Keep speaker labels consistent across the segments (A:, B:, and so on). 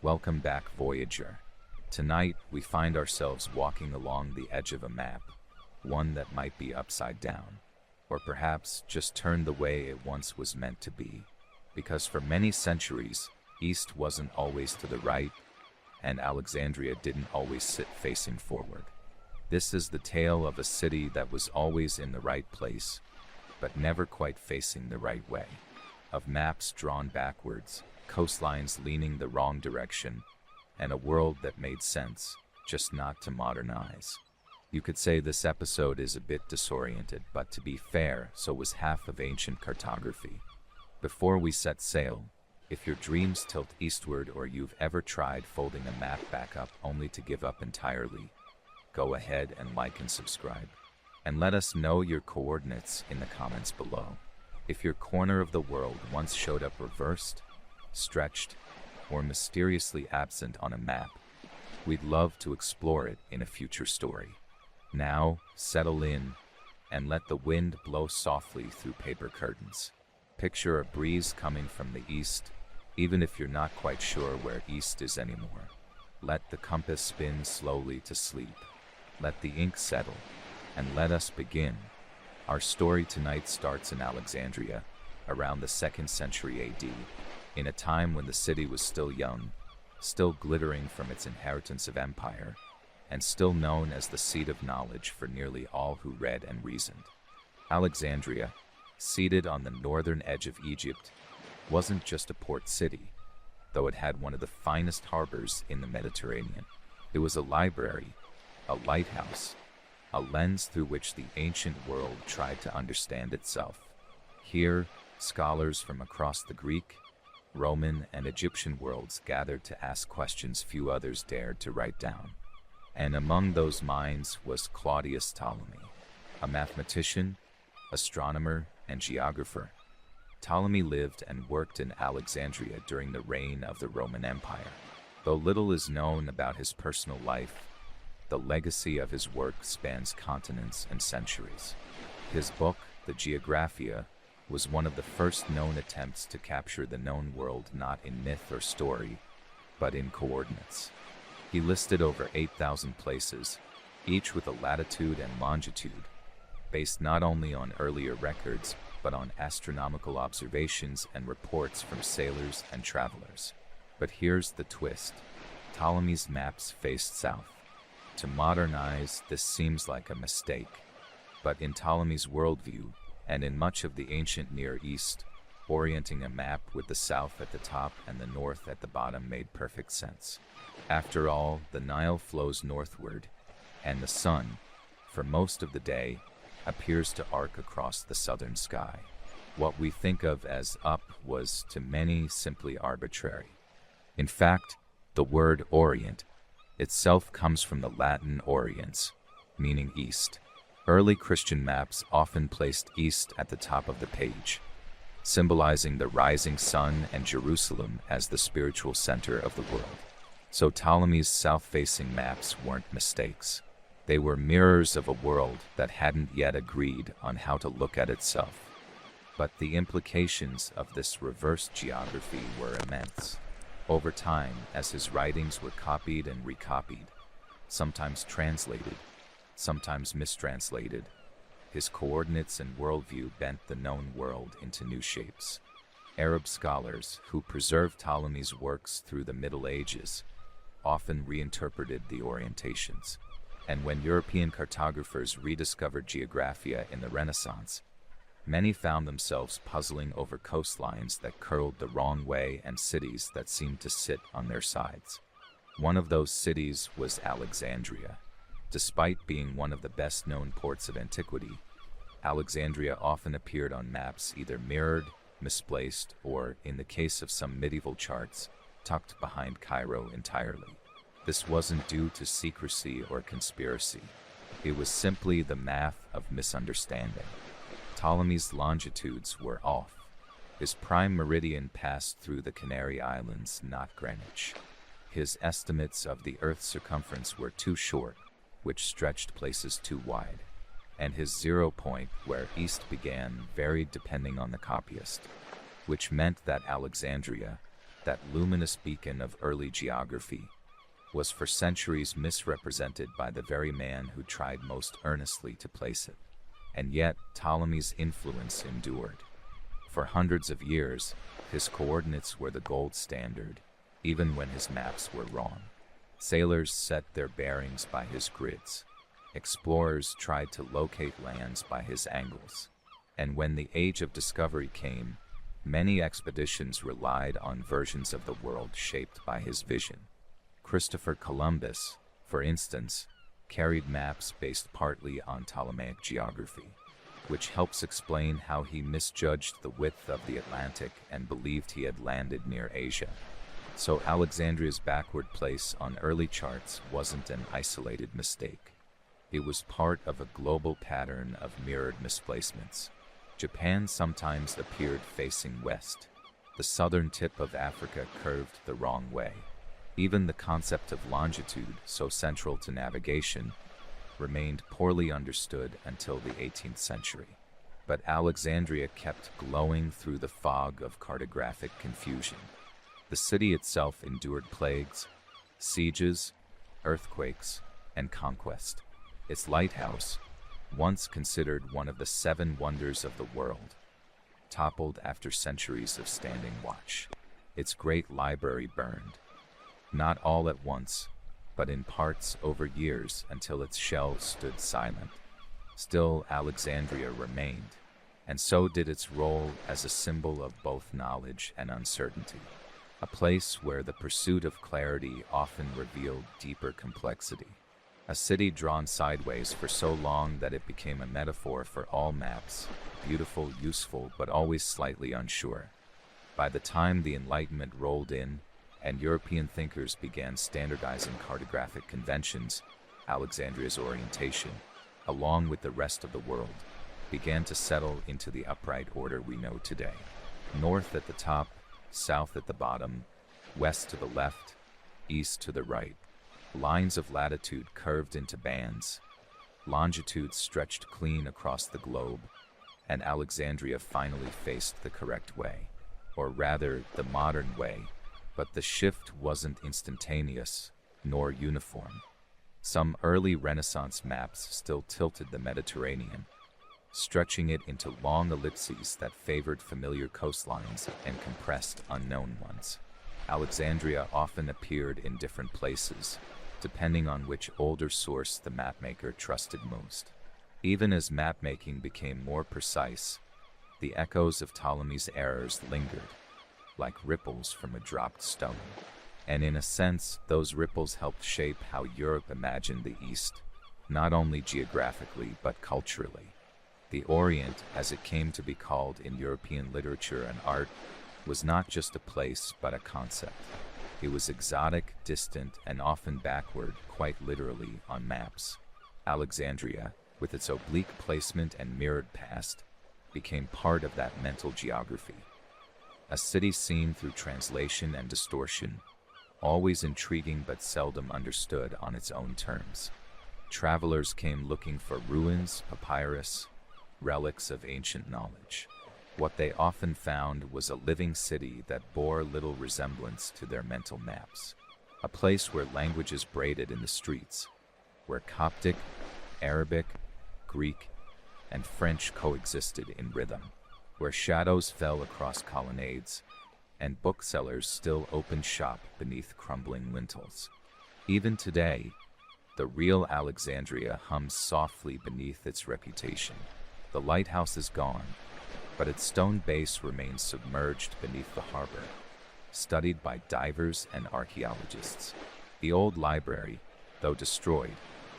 A: Welcome back, Voyager. Tonight, we find ourselves walking along the edge of a map, one that might be upside down, or perhaps just turned the way it once was meant to be. Because for many centuries, East wasn't always to the right, and Alexandria didn't always sit facing forward. This is the tale of a city that was always in the right place, but never quite facing the right way. Of maps drawn backwards, coastlines leaning the wrong direction, and a world that made sense, just not to modernize. You could say this episode is a bit disoriented, but to be fair, so was half of ancient cartography. Before we set sail, if your dreams tilt eastward or you've ever tried folding a map back up only to give up entirely, go ahead and like and subscribe. And let us know your coordinates in the comments below. If your corner of the world once showed up reversed, stretched, or mysteriously absent on a map, we'd love to explore it in a future story. Now, settle in and let the wind blow softly through paper curtains. Picture a breeze coming from the east, even if you're not quite sure where east is anymore. Let the compass spin slowly to sleep. Let the ink settle, and let us begin. Our story tonight starts in Alexandria, around the 2nd century AD, in a time when the city was still young, still glittering from its inheritance of empire, and still known as the seat of knowledge for nearly all who read and reasoned. Alexandria, seated on the northern edge of Egypt, wasn't just a port city, though it had one of the finest harbors in the Mediterranean. It was a library, a lighthouse, a lens through which the ancient world tried to understand itself. Here, scholars from across the Greek, Roman, and Egyptian worlds gathered to ask questions few others dared to write down. And among those minds was Claudius Ptolemy, a mathematician, astronomer, and geographer. Ptolemy lived and worked in Alexandria during the reign of the Roman Empire. Though little is known about his personal life, the legacy of his work spans continents and centuries. His book, the Geographia, was one of the first known attempts to capture the known world not in myth or story, but in coordinates. He listed over 8,000 places, each with a latitude and longitude, based not only on earlier records, but on astronomical observations and reports from sailors and travelers. But here's the twist. Ptolemy's maps faced south. To modernize, this seems like a mistake. But in Ptolemy's worldview, and in much of the ancient Near East, orienting a map with the south at the top and the north at the bottom made perfect sense. After all, the Nile flows northward, and the sun, for most of the day, appears to arc across the southern sky. What we think of as up was to many simply arbitrary. In fact, the word orient itself comes from the Latin oriens, meaning east. Early Christian maps often placed east at the top of the page, symbolizing the rising sun and Jerusalem as the spiritual center of the world. So Ptolemy's south-facing maps weren't mistakes. They were mirrors of a world that hadn't yet agreed on how to look at itself. But the implications of this reversed geography were immense. Over time, as his writings were copied and recopied, sometimes translated, sometimes mistranslated, his coordinates and worldview bent the known world into new shapes. Arab scholars, who preserved Ptolemy's works through the Middle Ages, often reinterpreted the orientations. And when European cartographers rediscovered Geographia in the Renaissance, many found themselves puzzling over coastlines that curled the wrong way and cities that seemed to sit on their sides. One of those cities was Alexandria. Despite being one of the best-known ports of antiquity, Alexandria often appeared on maps either mirrored, misplaced, or, in the case of some medieval charts, tucked behind Cairo entirely. This wasn't due to secrecy or conspiracy. It was simply the math of misunderstanding. Ptolemy's longitudes were off. His prime meridian passed through the Canary Islands, not Greenwich. His estimates of the Earth's circumference were too short, which stretched places too wide. And his 0 point, where east began, varied depending on the copyist, which meant that Alexandria, that luminous beacon of early geography, was for centuries misrepresented by the very man who tried most earnestly to place it. And yet, Ptolemy's influence endured. For hundreds of years, his coordinates were the gold standard, even when his maps were wrong. Sailors set their bearings by his grids. Explorers tried to locate lands by his angles. And when the age of discovery came, many expeditions relied on versions of the world shaped by his vision. Christopher Columbus, for instance, carried maps based partly on Ptolemaic geography, which helps explain how he misjudged the width of the Atlantic and believed he had landed near Asia. So Alexandria's backward place on early charts wasn't an isolated mistake. It was part of a global pattern of mirrored misplacements. Japan sometimes appeared facing west. The southern tip of Africa curved the wrong way. Even the concept of longitude, so central to navigation, remained poorly understood until the 18th century. But Alexandria kept glowing through the fog of cartographic confusion. The city itself endured plagues, sieges, earthquakes, and conquest. Its lighthouse, once considered one of the 7 wonders of the world, toppled after centuries of standing watch. Its great library burned, not all at once, but in parts over years until its shelves stood silent. Still, Alexandria remained, and so did its role as a symbol of both knowledge and uncertainty, a place where the pursuit of clarity often revealed deeper complexity. A city drawn sideways for so long that it became a metaphor for all maps, beautiful, useful, but always slightly unsure. By the time the Enlightenment rolled in, and European thinkers began standardizing cartographic conventions, Alexandria's orientation, along with the rest of the world, began to settle into the upright order we know today. North at the top, south at the bottom, west to the left, east to the right. Lines of latitude curved into bands. Longitude stretched clean across the globe, and Alexandria finally faced the correct way, or rather, the modern way. But the shift wasn't instantaneous, nor uniform. Some early Renaissance maps still tilted the Mediterranean, stretching it into long ellipses that favored familiar coastlines and compressed unknown ones. Alexandria often appeared in different places, depending on which older source the mapmaker trusted most. Even as mapmaking became more precise, the echoes of Ptolemy's errors lingered, like ripples from a dropped stone. And in a sense, those ripples helped shape how Europe imagined the East, not only geographically but culturally. The Orient, as it came to be called in European literature and art, was not just a place but a concept. It was exotic, distant, and often backward, quite literally, on maps. Alexandria, with its oblique placement and mirrored past, became part of that mental geography. A city seen through translation and distortion, always intriguing but seldom understood on its own terms. Travelers came looking for ruins, papyrus, relics of ancient knowledge. What they often found was a living city that bore little resemblance to their mental maps. A place where languages braided in the streets, where Coptic, Arabic, Greek, and French coexisted in rhythm, where shadows fell across colonnades, and booksellers still opened shop beneath crumbling lintels. Even today, the real Alexandria hums softly beneath its reputation. The lighthouse is gone, but its stone base remains submerged beneath the harbor, studied by divers and archaeologists. The old library, though destroyed,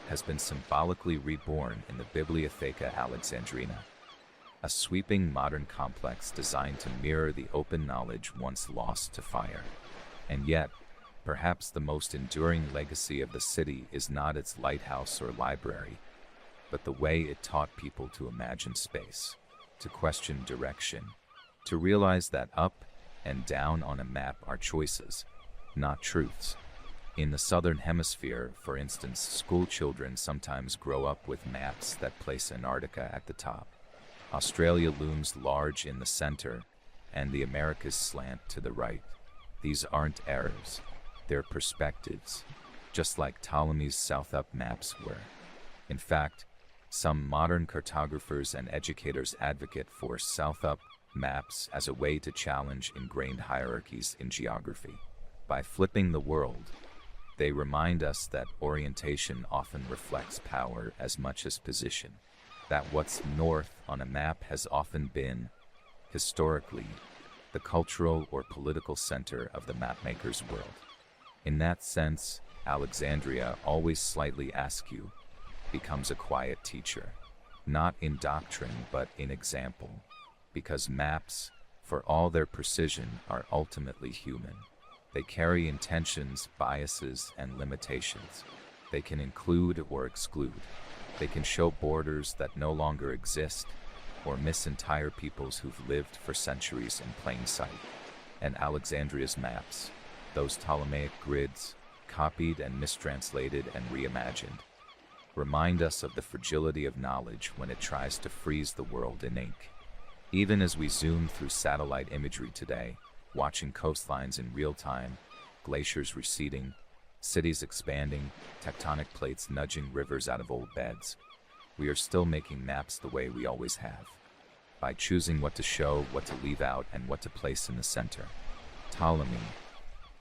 A: has been symbolically reborn in the Bibliotheca Alexandrina, a sweeping modern complex designed to mirror the open knowledge once lost to fire. And yet, perhaps the most enduring legacy of the city is not its lighthouse or library, but the way it taught people to imagine space, to question direction, to realize that up and down on a map are choices, not truths. In the southern hemisphere, for instance, school children sometimes grow up with maps that place Antarctica at the top. Australia looms large in the center, and the Americas slant to the right. These aren't errors, they're perspectives, just like Ptolemy's south-up maps were. In fact, some modern cartographers and educators advocate for south-up maps as a way to challenge ingrained hierarchies in geography. By flipping the world, they remind us that orientation often reflects power as much as position, that what's north on a map has often been, historically, the cultural or political center of the mapmaker's world. In that sense, Alexandria, always slightly askew, becomes a quiet teacher, not in doctrine but in example, because maps, for all their precision, are ultimately human. They carry intentions, biases, and limitations. They can include or exclude. They can show borders that no longer exist, or miss entire peoples who've lived for centuries in plain sight. And Alexandria's maps, those Ptolemaic grids, copied and mistranslated and reimagined, remind us of the fragility of knowledge when it tries to freeze the world in ink. Even as we zoom through satellite imagery today, watching coastlines in real time, glaciers receding, cities expanding, tectonic plates nudging rivers out of old beds, we are still making maps the way we always have, by choosing what to show, what to leave out, and what to place in the center. Ptolemy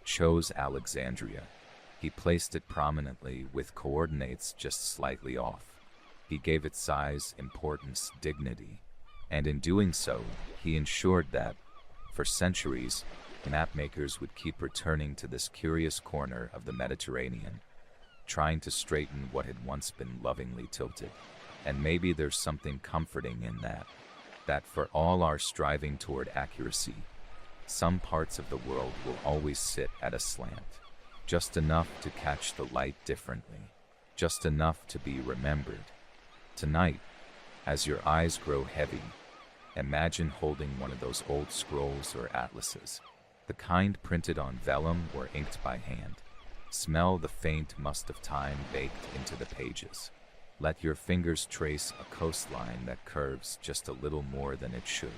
A: chose Alexandria. He placed it prominently with coordinates just slightly off. He gave it size, importance, dignity, and in doing so, he ensured that, for centuries, mapmakers would keep returning to this curious corner of the Mediterranean, trying to straighten what had once been lovingly tilted. And maybe there's something comforting in that for all our striving toward accuracy, some parts of the world will always sit at a slant, just enough to catch the light differently, just enough to be remembered. Tonight, as your eyes grow heavy, imagine holding one of those old scrolls or atlases, the kind printed on vellum or inked by hand. Smell the faint must of time baked into the pages. Let your fingers trace a coastline that curves just a little more than it should.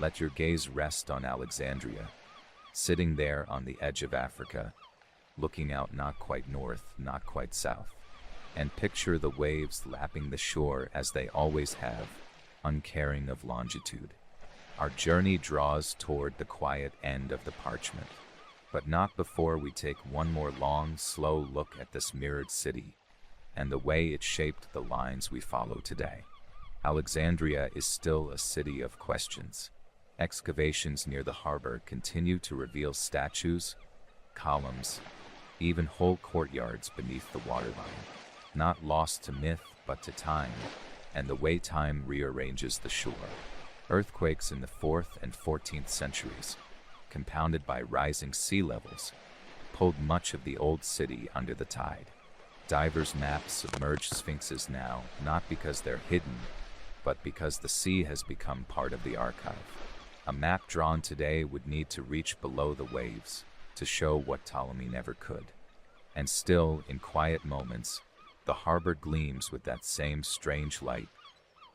A: Let your gaze rest on Alexandria, sitting there on the edge of Africa, looking out not quite north, not quite south, and picture the waves lapping the shore as they always have, uncaring of longitude. Our journey draws toward the quiet end of the parchment, but not before we take one more long, slow look at this mirrored city and the way it shaped the lines we follow today. Alexandria is still a city of questions. Excavations near the harbor continue to reveal statues, columns, even whole courtyards beneath the waterline, not lost to myth but to time, and the way time rearranges the shore. Earthquakes in the 4th and 14th centuries, compounded by rising sea levels, pulled much of the old city under the tide. Divers map submerged sphinxes now, not because they're hidden, but because the sea has become part of the archive. A map drawn today would need to reach below the waves to show what Ptolemy never could. And still, in quiet moments, the harbor gleams with that same strange light,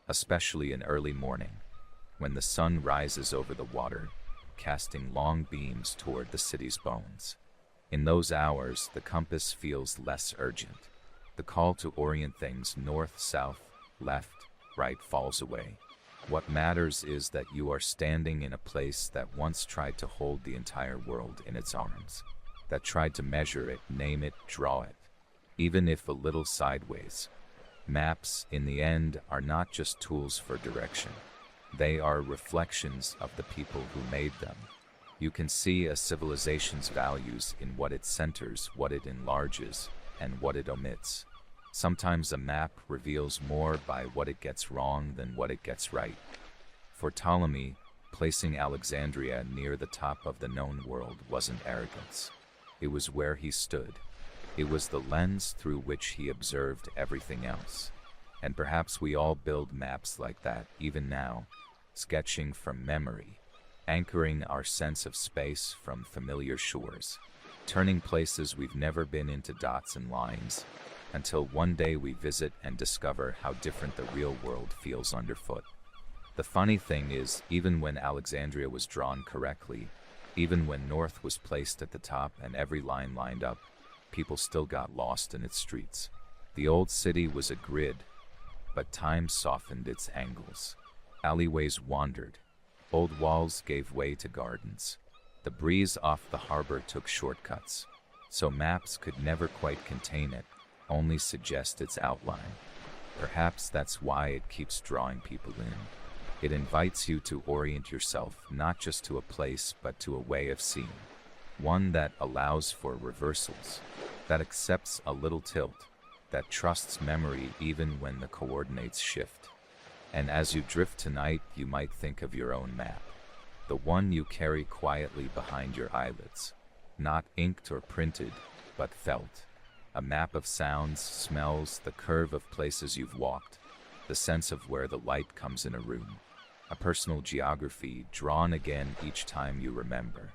A: especially in early morning, when the sun rises over the water, casting long beams toward the city's bones. In those hours, the compass feels less urgent. The call to orient things north, south, left, right falls away. What matters is that you are standing in a place that once tried to hold the entire world in its arms, that tried to measure it, name it, draw it, even if a little sideways. Maps, in the end, are not just tools for direction. They are reflections of the people who made them. You can see a civilization's values in what it centers, what it enlarges, and what it omits. Sometimes a map reveals more by what it gets wrong than what it gets right. For Ptolemy, placing Alexandria near the top of the known world wasn't arrogance. It was where he stood. It was the lens through which he observed everything else. And perhaps we all build maps like that even now, sketching from memory, anchoring our sense of space from familiar shores, turning places we've never been into dots and lines, until one day we visit and discover how different the real world feels underfoot. The funny thing is, even when Alexandria was drawn correctly, Even when north was placed at the top and every line lined up, people still got lost in its streets. The old city was a grid, but time softened its angles. Alleyways wandered. Old walls gave way to gardens. The breeze off the harbor took shortcuts, so maps could never quite contain it, only suggest its outline. Perhaps that's why it keeps drawing people in. It invites you to orient yourself not just to a place but to a way of seeing. One that allows for reversals, that accepts a little tilt, that trusts memory even when the coordinates shift. And as you drift tonight, you might think of your own map, the one you carry quietly behind your eyelids, not inked or printed, but felt. A map of sounds, smells, the curve of places you've walked, the sense of where the light comes in a room. A personal geography drawn again each time you remember.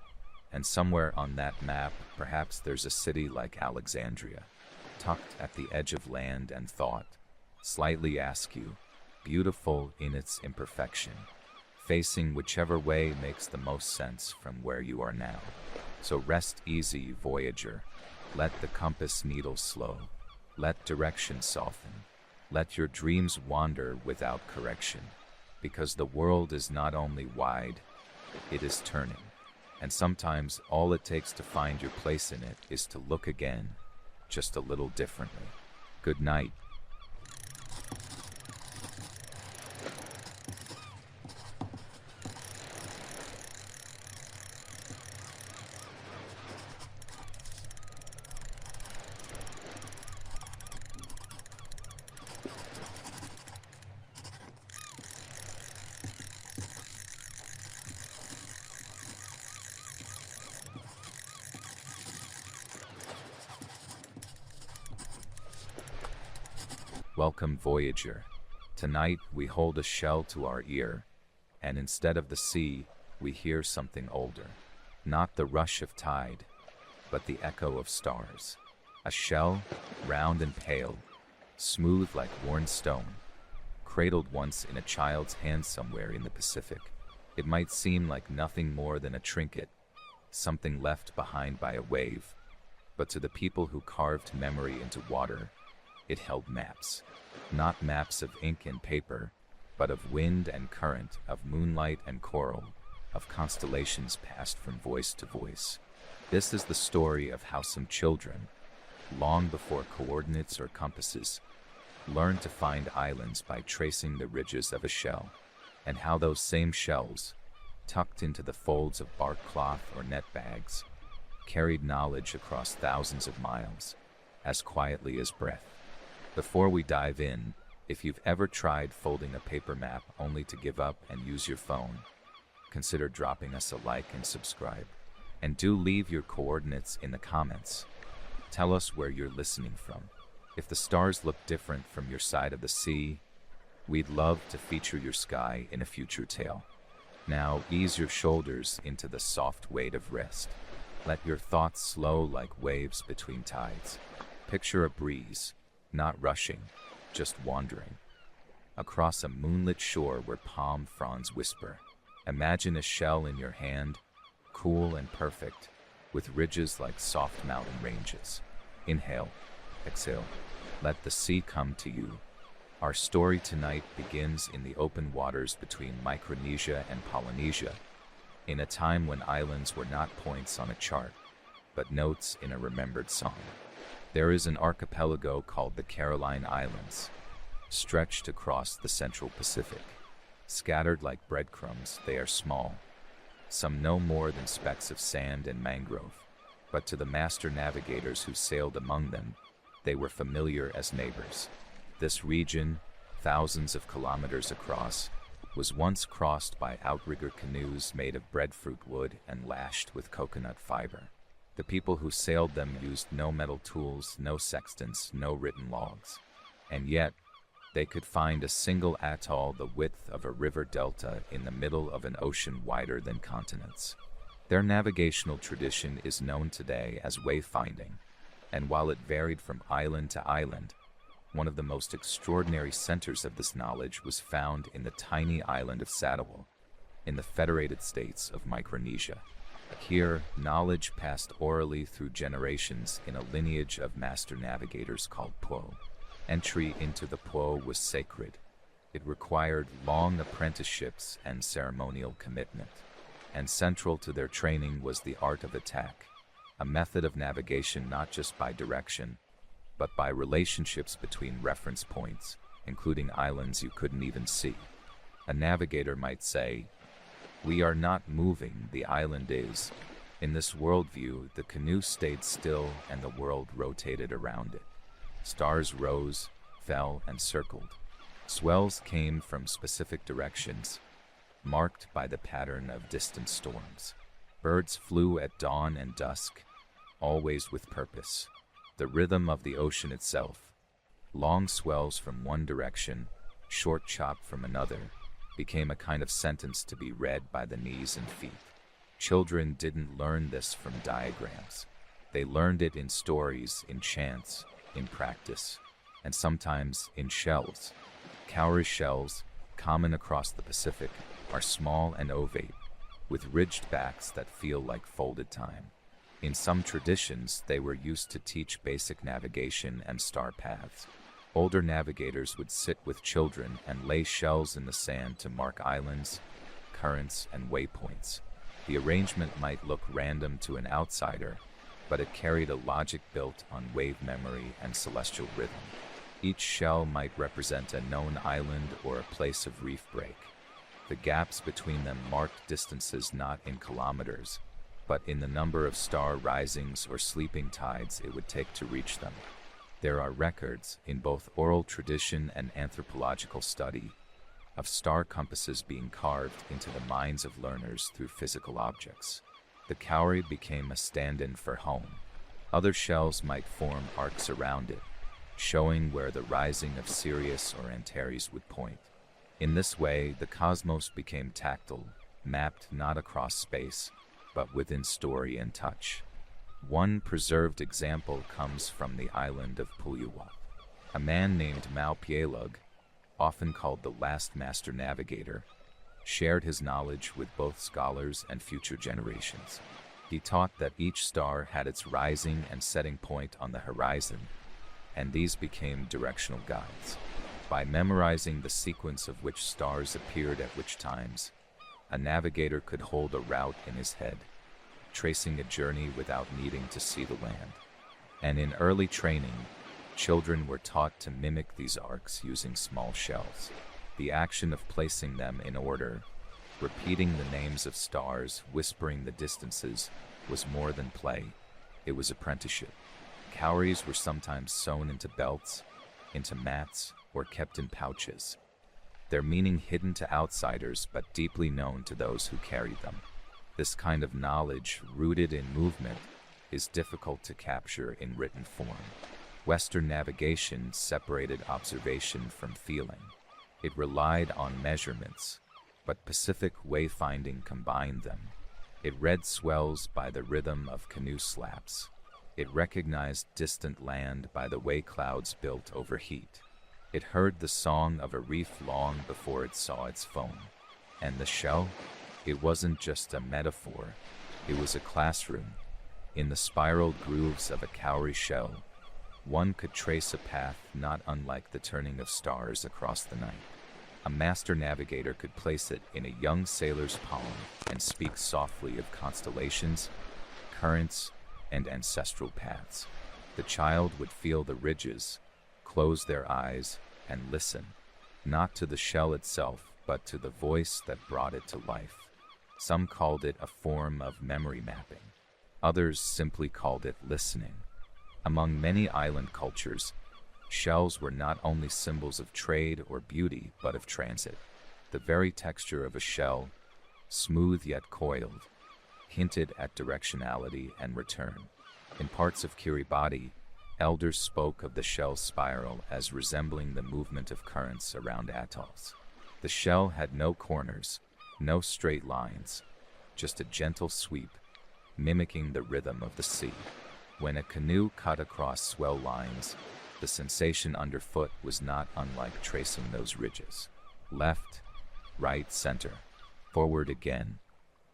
A: And somewhere on that map, perhaps there's a city like Alexandria, tucked at the edge of land and thought, slightly askew, beautiful in its imperfection, facing whichever way makes the most sense from where you are now. So rest easy, voyager. Let the compass needle slow. Let direction soften. Let your dreams wander without correction. Because the world is not only wide, it is turning. And sometimes all it takes to find your place in it is to look again, just a little differently. Good night. Welcome, voyager. Tonight we hold a shell to our ear, and instead of the sea, we hear something older. Not the rush of tide, but the echo of stars. A shell, round and pale, smooth like worn stone, cradled once in a child's hand somewhere in the Pacific. It might seem like nothing more than a trinket, something left behind by a wave, but to the people who carved memory into water, it held maps. Not maps of ink and paper, but of wind and current, of moonlight and coral, of constellations passed from voice to voice. This is the story of how some children, long before coordinates or compasses, learned to find islands by tracing the ridges of a shell, and how those same shells, tucked into the folds of bark cloth or net bags, carried knowledge across thousands of miles, as quietly as breath. Before we dive in, if you've ever tried folding a paper map only to give up and use your phone, consider dropping us a like and subscribe. And do leave your coordinates in the comments. Tell us where you're listening from. If the stars look different from your side of the sea, we'd love to feature your sky in a future tale. Now ease your shoulders into the soft weight of rest. Let your thoughts slow like waves between tides. Picture a breeze, not rushing, just wandering, across a moonlit shore where palm fronds whisper. Imagine a shell in your hand, cool and perfect, with ridges like soft mountain ranges. Inhale, exhale, let the sea come to you. Our story tonight begins in the open waters between Micronesia and Polynesia, in a time when islands were not points on a chart, but notes in a remembered song. There is an archipelago called the Caroline Islands, stretched across the central Pacific. Scattered like breadcrumbs, they are small, some no more than specks of sand and mangrove, but to the master navigators who sailed among them, they were familiar as neighbors. This region, thousands of kilometers across, was once crossed by outrigger canoes made of breadfruit wood and lashed with coconut fiber. The people who sailed them used no metal tools, no sextants, no written logs. And yet, they could find a single atoll the width of a river delta in the middle of an ocean wider than continents. Their navigational tradition is known today as wayfinding, and while it varied from island to island, one of the most extraordinary centers of this knowledge was found in the tiny island of Seagulls, in the Federated States of Micronesia. Here, knowledge passed orally through generations in a lineage of master navigators called Po. Entry into the Po was sacred. It required long apprenticeships and ceremonial commitment. And central to their training was the art of attack, a method of navigation not just by direction, but by relationships between reference points, including islands you couldn't even see. A navigator might say, "We are not moving, the island is." In this worldview, the canoe stayed still and the world rotated around it. Stars rose, fell, and circled. Swells came from specific directions, marked by the pattern of distant storms. Birds flew at dawn and dusk, always with purpose. The rhythm of the ocean itself, long swells from one direction, short chop from another, became a kind of sentence to be read by the knees and feet. Children didn't learn this from diagrams. They learned it in stories, in chants, in practice, and sometimes in shells. Cowrie shells, common across the Pacific, are small and ovate, with ridged backs that feel like folded time. In some traditions, they were used to teach basic navigation and star paths. Older navigators would sit with children and lay shells in the sand to mark islands, currents, and waypoints. The arrangement might look random to an outsider, but it carried a logic built on wave memory and celestial rhythm. Each shell might represent a known island or a place of reef break. The gaps between them marked distances not in kilometers, but in the number of star risings or sleeping tides it would take to reach them. There are records, in both oral tradition and anthropological study, of star compasses being carved into the minds of learners through physical objects. The cowrie became a stand-in for home. Other shells might form arcs around it, showing where the rising of Sirius or Antares would point. In this way, the cosmos became tactile, mapped not across space, but within story and touch. One preserved example comes from the island of Puyuhuat. A man named Maupielug, often called the last master navigator, shared his knowledge with both scholars and future generations. He taught that each star had its rising and setting point on the horizon, and these became directional guides. By memorizing the sequence of which stars appeared at which times, a navigator could hold a route in his head, tracing a journey without needing to see the land. And in early training, children were taught to mimic these arcs using small shells. The action of placing them in order, repeating the names of stars, whispering the distances, was more than play. It was apprenticeship. Cowries were sometimes sewn into belts, into mats, or kept in pouches, their meaning hidden to outsiders but deeply known to those who carried them. This kind of knowledge, rooted in movement, is difficult to capture in written form. Western navigation separated observation from feeling. It relied on measurements, but Pacific wayfinding combined them. It read swells by the rhythm of canoe slaps. It recognized distant land by the way clouds built over heat. It heard the song of a reef long before it saw its foam. And the shell? It wasn't just a metaphor. It was a classroom. In the spiraled grooves of a cowrie shell, one could trace a path not unlike the turning of stars across the night. A master navigator could place it in a young sailor's palm and speak softly of constellations, currents, and ancestral paths. The child would feel the ridges, close their eyes, and listen, not to the shell itself, but to the voice that brought it to life. Some called it a form of memory mapping. Others simply called it listening. Among many island cultures, shells were not only symbols of trade or beauty, but of transit. The very texture of a shell, smooth yet coiled, hinted at directionality and return. In parts of Kiribati, elders spoke of the shell's spiral as resembling the movement of currents around atolls. The shell had no corners, no straight lines, just a gentle sweep, mimicking the rhythm of the sea. When a canoe cut across swell lines, the sensation underfoot was not unlike tracing those ridges. Left, right, center, forward again,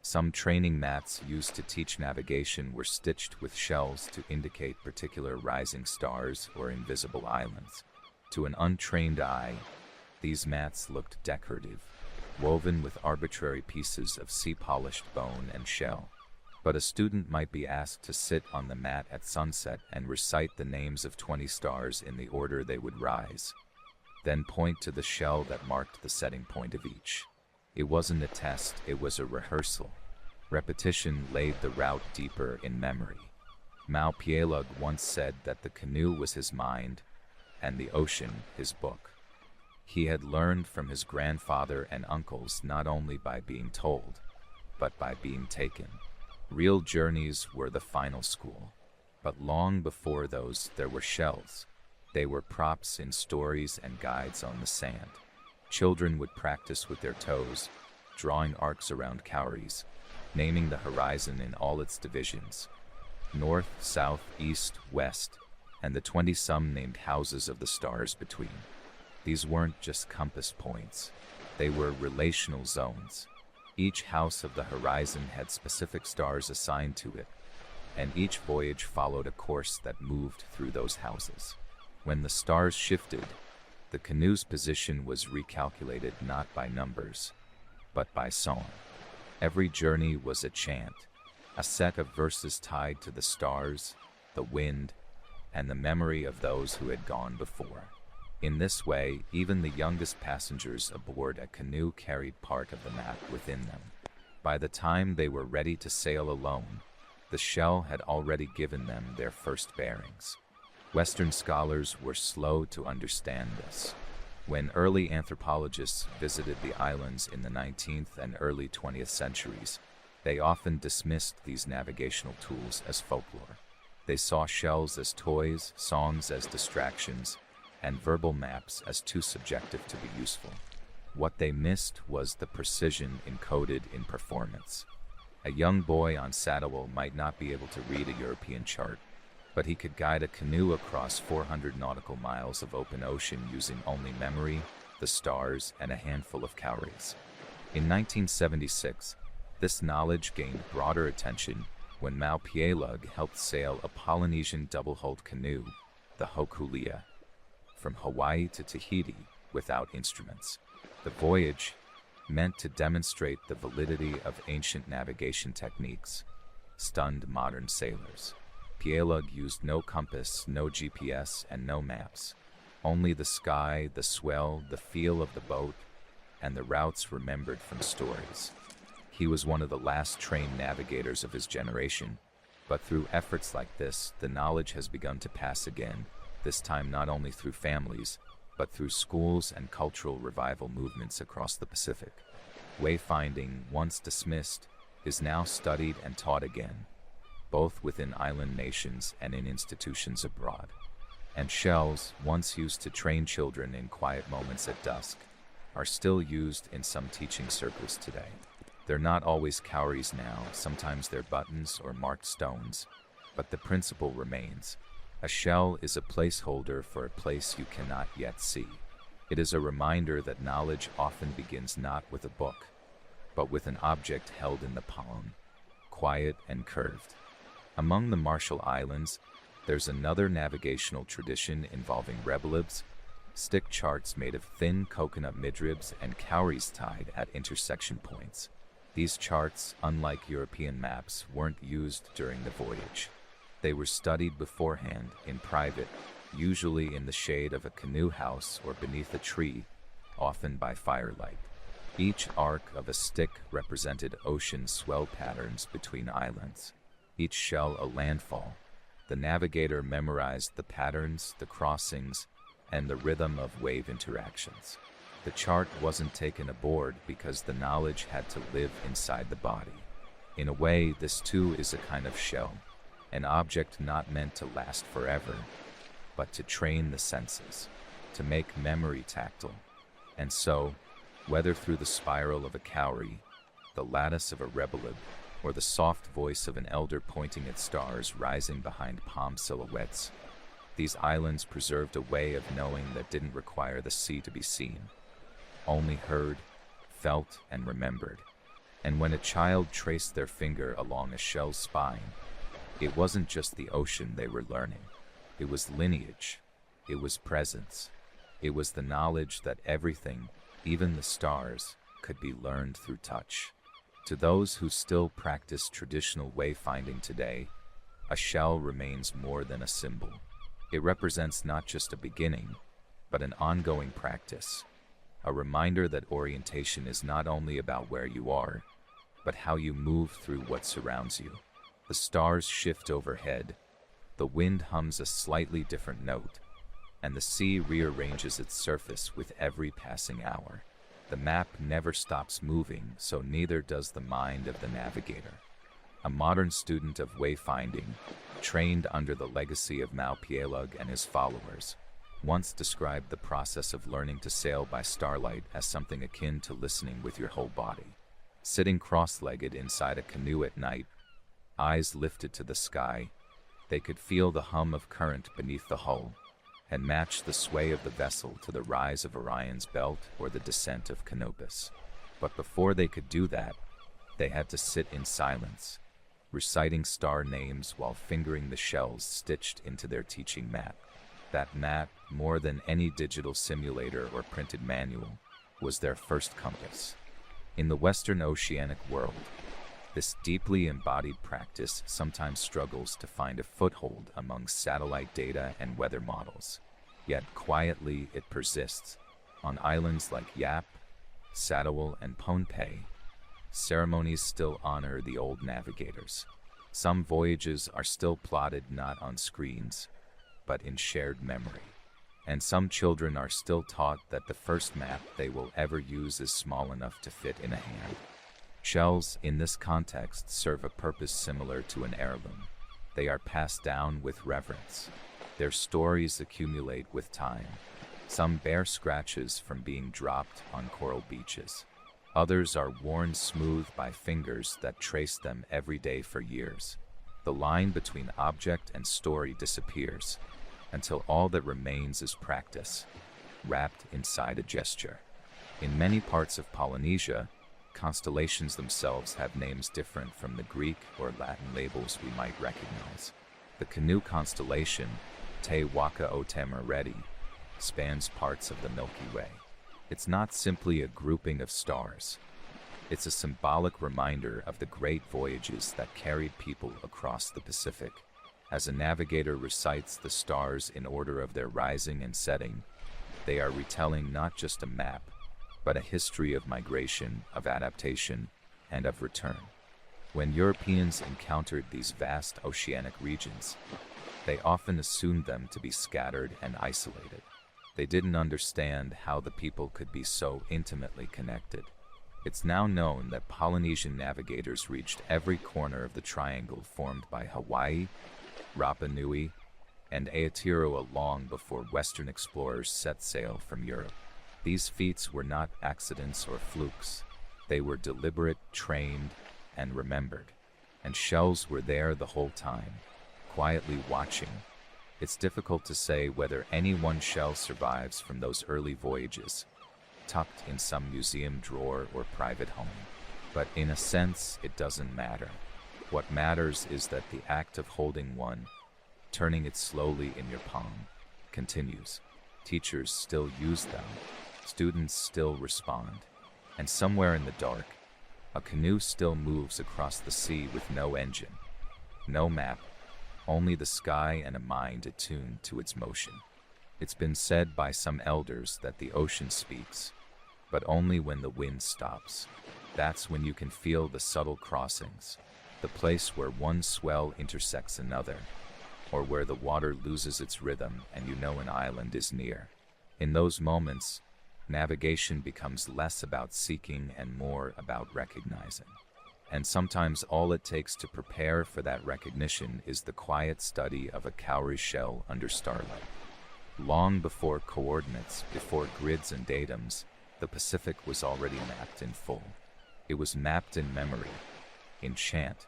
A: Some training mats used to teach navigation were stitched with shells to indicate particular rising stars or invisible islands. To an untrained eye, these mats looked decorative, woven with arbitrary pieces of sea-polished bone and shell. But a student might be asked to sit on the mat at sunset and recite the names of 20 stars in the order they would rise, then point to the shell that marked the setting point of each. It wasn't a test, it was a rehearsal. Repetition laid the route deeper in memory. Mao Pielug once said that the canoe was his mind and the ocean his book. He had learned from his grandfather and uncles not only by being told, but by being taken. Real journeys were the final school. But long before those, there were shells. They were props in stories and guides on the sand. Children would practice with their toes, drawing arcs around cowries, naming the horizon in all its divisions: north, south, east, west, and the 20-some named houses of the stars between. These weren't just compass points. They were relational zones. Each house of the horizon had specific stars assigned to it, and each voyage followed a course that moved through those houses. When the stars shifted, the canoe's position was recalculated not by numbers, but by song. Every journey was a chant, a set of verses tied to the stars, the wind, and the memory of those who had gone before. In this way, even the youngest passengers aboard a canoe carried part of the map within them. By the time they were ready to sail alone, the shell had already given them their first bearings. Western scholars were slow to understand this. When early anthropologists visited the islands in the 19th and early 20th centuries, they often dismissed these navigational tools as folklore. They saw shells as toys, songs as distractions, and verbal maps as too subjective to be useful. What they missed was the precision encoded in performance. A young boy on Saddlewell might not be able to read a European chart, but he could guide a canoe across 400 nautical miles of open ocean using only memory, the stars, and a handful of cowries. In 1976, this knowledge gained broader attention when Mao Pielug helped sail a Polynesian double-hulled canoe, the Hokulia, from Hawaii to Tahiti without instruments. The voyage, meant to demonstrate the validity of ancient navigation techniques, stunned modern sailors. Pielug used no compass, no GPS, and no maps. Only the sky, the swell, the feel of the boat, and the routes remembered from stories. He was one of the last trained navigators of his generation, but through efforts like this, the knowledge has begun to pass again, this time not only through families, but through schools and cultural revival movements across the Pacific. Wayfinding, once dismissed, is now studied and taught again, both within island nations and in institutions abroad. And shells, once used to train children in quiet moments at dusk, are still used in some teaching circles today. They're not always cowries now, sometimes they're buttons or marked stones, but the principle remains. A shell is a placeholder for a place you cannot yet see. It is a reminder that knowledge often begins not with a book, but with an object held in the palm, quiet and curved. Among the Marshall Islands, there's another navigational tradition involving rebelibs, stick charts made of thin coconut midribs and cowries tied at intersection points. These charts, unlike European maps, weren't used during the voyage. They were studied beforehand, in private, usually in the shade of a canoe house or beneath a tree, often by firelight. Each arc of a stick represented ocean swell patterns between islands, each shell a landfall. The navigator memorized the patterns, the crossings, and the rhythm of wave interactions. The chart wasn't taken aboard because the knowledge had to live inside the body. In a way, this too is a kind of shell, an object not meant to last forever, but to train the senses, to make memory tactile. And so, whether through the spiral of a cowrie, the lattice of a rebelib, or the soft voice of an elder pointing at stars rising behind palm silhouettes, these islands preserved a way of knowing that didn't require the sea to be seen, only heard, felt, and remembered. And when a child traced their finger along a shell's spine, it wasn't just the ocean they were learning. It was lineage. It was presence. It was the knowledge that everything, even the stars, could be learned through touch. To those who still practice traditional wayfinding today, a shell remains more than a symbol. It represents not just a beginning, but an ongoing practice. A reminder that orientation is not only about where you are, but how you move through what surrounds you. The stars shift overhead, the wind hums a slightly different note, and the sea rearranges its surface with every passing hour. The map never stops moving, so neither does the mind of the navigator. A modern student of wayfinding, trained under the legacy of Mau Pielug and his followers, once described the process of learning to sail by starlight as something akin to listening with your whole body. Sitting cross-legged inside a canoe at night, eyes lifted to the sky, they could feel the hum of current beneath the hull, and match the sway of the vessel to the rise of Orion's belt or the descent of Canopus. But before they could do that, they had to sit in silence, reciting star names while fingering the shells stitched into their teaching mat. That mat, more than any digital simulator or printed manual, was their first compass. In the Western oceanic world, this deeply embodied practice sometimes struggles to find a foothold among satellite data and weather models. Yet quietly it persists. On islands like Yap, Satawal, and Pohnpei, ceremonies still honor the old navigators. Some voyages are still plotted not on screens, but in shared memory. And some children are still taught that the first map they will ever use is small enough to fit in a hand. Shells, in this context, serve a purpose similar to an heirloom. They are passed down with reverence. Their stories accumulate with time. Some bear scratches from being dropped on coral beaches. Others are worn smooth by fingers that trace them every day for years. The line between object and story disappears, until all that remains is practice, wrapped inside a gesture. In many parts of Polynesia, constellations themselves have names different from the Greek or Latin labels we might recognize. The canoe constellation, Te Waka o Te Meredi, spans parts of the Milky Way. It's not simply a grouping of stars. It's a symbolic reminder of the great voyages that carried people across the Pacific. As a navigator recites the stars in order of their rising and setting, they are retelling not just a map, but a history of migration, of adaptation, and of return. When Europeans encountered these vast oceanic regions, they often assumed them to be scattered and isolated. They didn't understand how the people could be so intimately connected. It's now known that Polynesian navigators reached every corner of the triangle formed by Hawaii, Rapa Nui, and Aotearoa long before Western explorers set sail from Europe. These feats were not accidents or flukes. They were deliberate, trained, and remembered. And shells were there the whole time, quietly watching. It's difficult to say whether any one shell survives from those early voyages, tucked in some museum drawer or private home. But in a sense, it doesn't matter. What matters is that the act of holding one, turning it slowly in your palm, continues. Teachers still use them. Students still respond. And somewhere in the dark, a canoe still moves across the sea with no engine, no map, only the sky and a mind attuned to its motion. It's been said by some elders that the ocean speaks, but only when the wind stops. That's when you can feel the subtle crossings, the place where one swell intersects another, or where the water loses its rhythm and you know an island is near. In those moments, navigation becomes less about seeking and more about recognizing. And sometimes all it takes to prepare for that recognition is the quiet study of a cowrie shell under starlight. Long before coordinates, before grids and datums, the Pacific was already mapped in full. It was mapped in memory, in chant,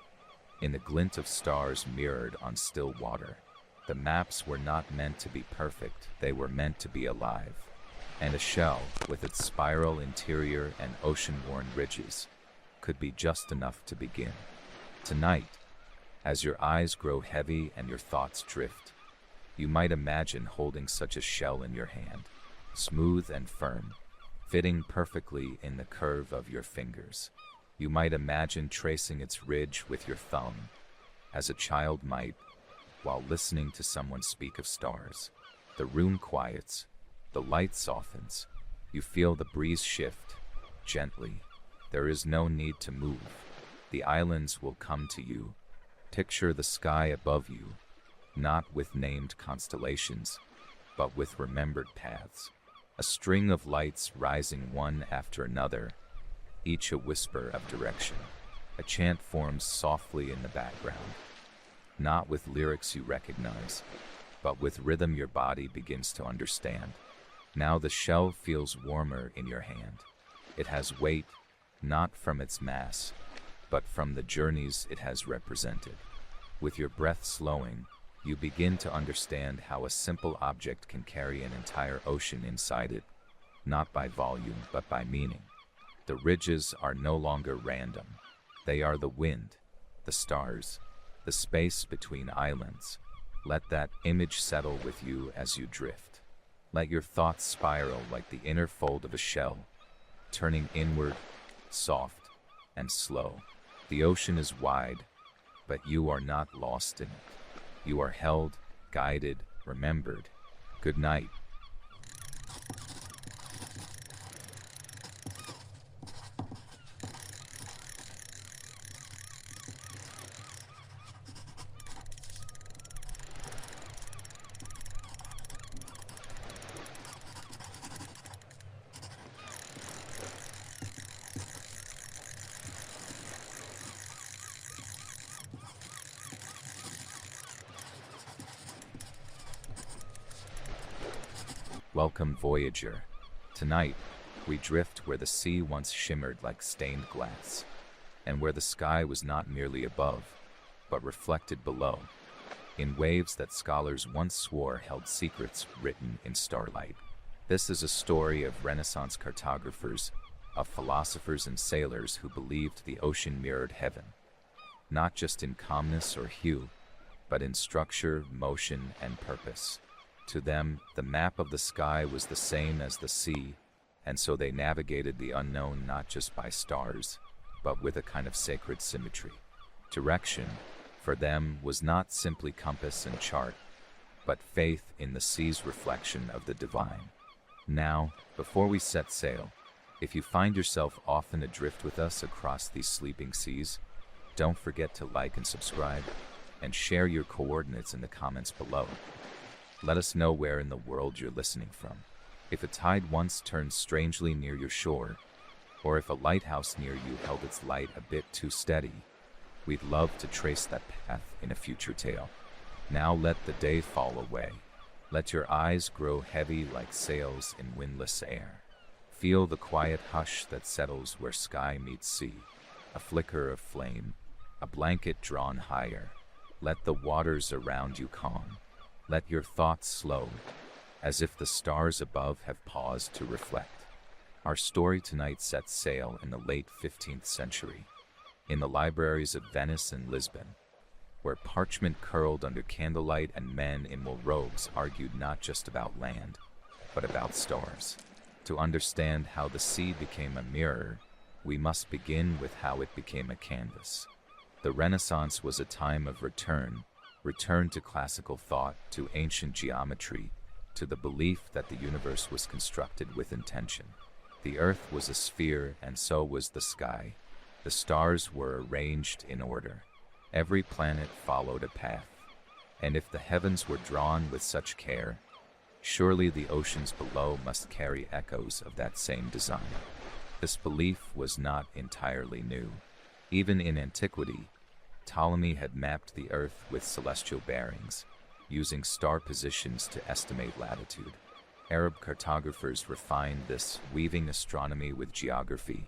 A: in the glint of stars mirrored on still water. The maps were not meant to be perfect, they were meant to be alive. And a shell, with its spiral interior and ocean-worn ridges, could be just enough to begin. Tonight, as your eyes grow heavy and your thoughts drift, you might imagine holding such a shell in your hand, smooth and firm, fitting perfectly in the curve of your fingers. You might imagine tracing its ridge with your thumb, as a child might, while listening to someone speak of stars. The room quiets, the light softens, you feel the breeze shift, gently. There is no need to move. The islands will come to you. Picture the sky above you, not with named constellations, but with remembered paths. A string of lights rising one after another, each a whisper of direction. A chant forms softly in the background, not with lyrics you recognize, but with rhythm your body begins to understand. Now the shell feels warmer in your hand. It has weight, not from its mass, but from the journeys it has represented. With your breath slowing, you begin to understand how a simple object can carry an entire ocean inside it, not by volume but by meaning. The ridges are no longer random. They are the wind, the stars, the space between islands. Let that image settle with you as you drift. Let your thoughts spiral like the inner fold of a shell, turning inward, soft and slow. The ocean is wide, but you are not lost in it. You are held, guided, remembered. Good night. Welcome, Voyager. Tonight, we drift where the sea once shimmered like stained glass, and where the sky was not merely above, but reflected below, in waves that scholars once swore held secrets written in starlight. This is a story of Renaissance cartographers, of philosophers and sailors who believed the ocean mirrored heaven, not just in calmness or hue, but in structure, motion, and purpose. To them, the map of the sky was the same as the sea, and so they navigated the unknown not just by stars, but with a kind of sacred symmetry. Direction, for them, was not simply compass and chart, but faith in the sea's reflection of the divine. Now, before we set sail, if you find yourself often adrift with us across these sleeping seas, don't forget to like and subscribe, and share your coordinates in the comments below. Let us know where in the world you're listening from. If a tide once turned strangely near your shore, or if a lighthouse near you held its light a bit too steady, we'd love to trace that path in a future tale. Now let the day fall away. Let your eyes grow heavy like sails in windless air. Feel the quiet hush that settles where sky meets sea. A flicker of flame, a blanket drawn higher. Let the waters around you calm. Let your thoughts slow, as if the stars above have paused to reflect. Our story tonight sets sail in the late 15th century, in the libraries of Venice and Lisbon, where parchment curled under candlelight and men in wool robes argued not just about land, but about stars. To understand how the sea became a mirror, we must begin with how it became a canvas. The Renaissance was a time of return to classical thought, to ancient geometry, to the belief that the universe was constructed with intention. The earth was a sphere, and so was the sky. The stars were arranged in order. Every planet followed a path. And if the heavens were drawn with such care, surely the oceans below must carry echoes of that same design. This belief was not entirely new. Even in antiquity, Ptolemy had mapped the Earth with celestial bearings, using star positions to estimate latitude. Arab cartographers refined this, weaving astronomy with geography,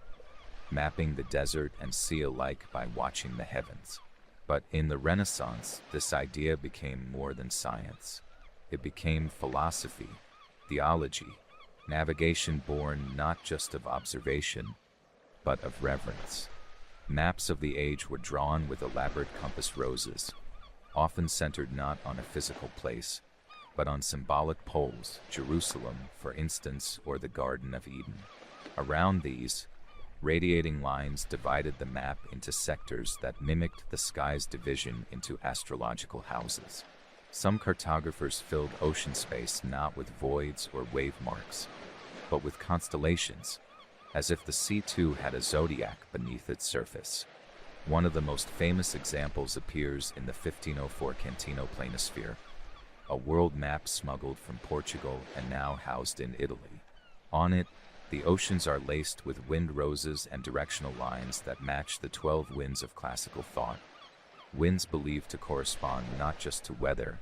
A: mapping the desert and sea alike by watching the heavens. But in the Renaissance, this idea became more than science. It became philosophy, theology, navigation born not just of observation, but of reverence. Maps of the age were drawn with elaborate compass roses, often centered not on a physical place, but on symbolic poles, Jerusalem, for instance, or the Garden of Eden. Around these, radiating lines divided the map into sectors that mimicked the sky's division into astrological houses. Some cartographers filled ocean space not with voids or wave marks, but with constellations, as if the sea too had a zodiac beneath its surface. One of the most famous examples appears in the 1504 Cantino planisphere, a world map smuggled from Portugal and now housed in Italy. On it, the oceans are laced with wind roses and directional lines that match the 12 winds of classical thought, winds believed to correspond not just to weather,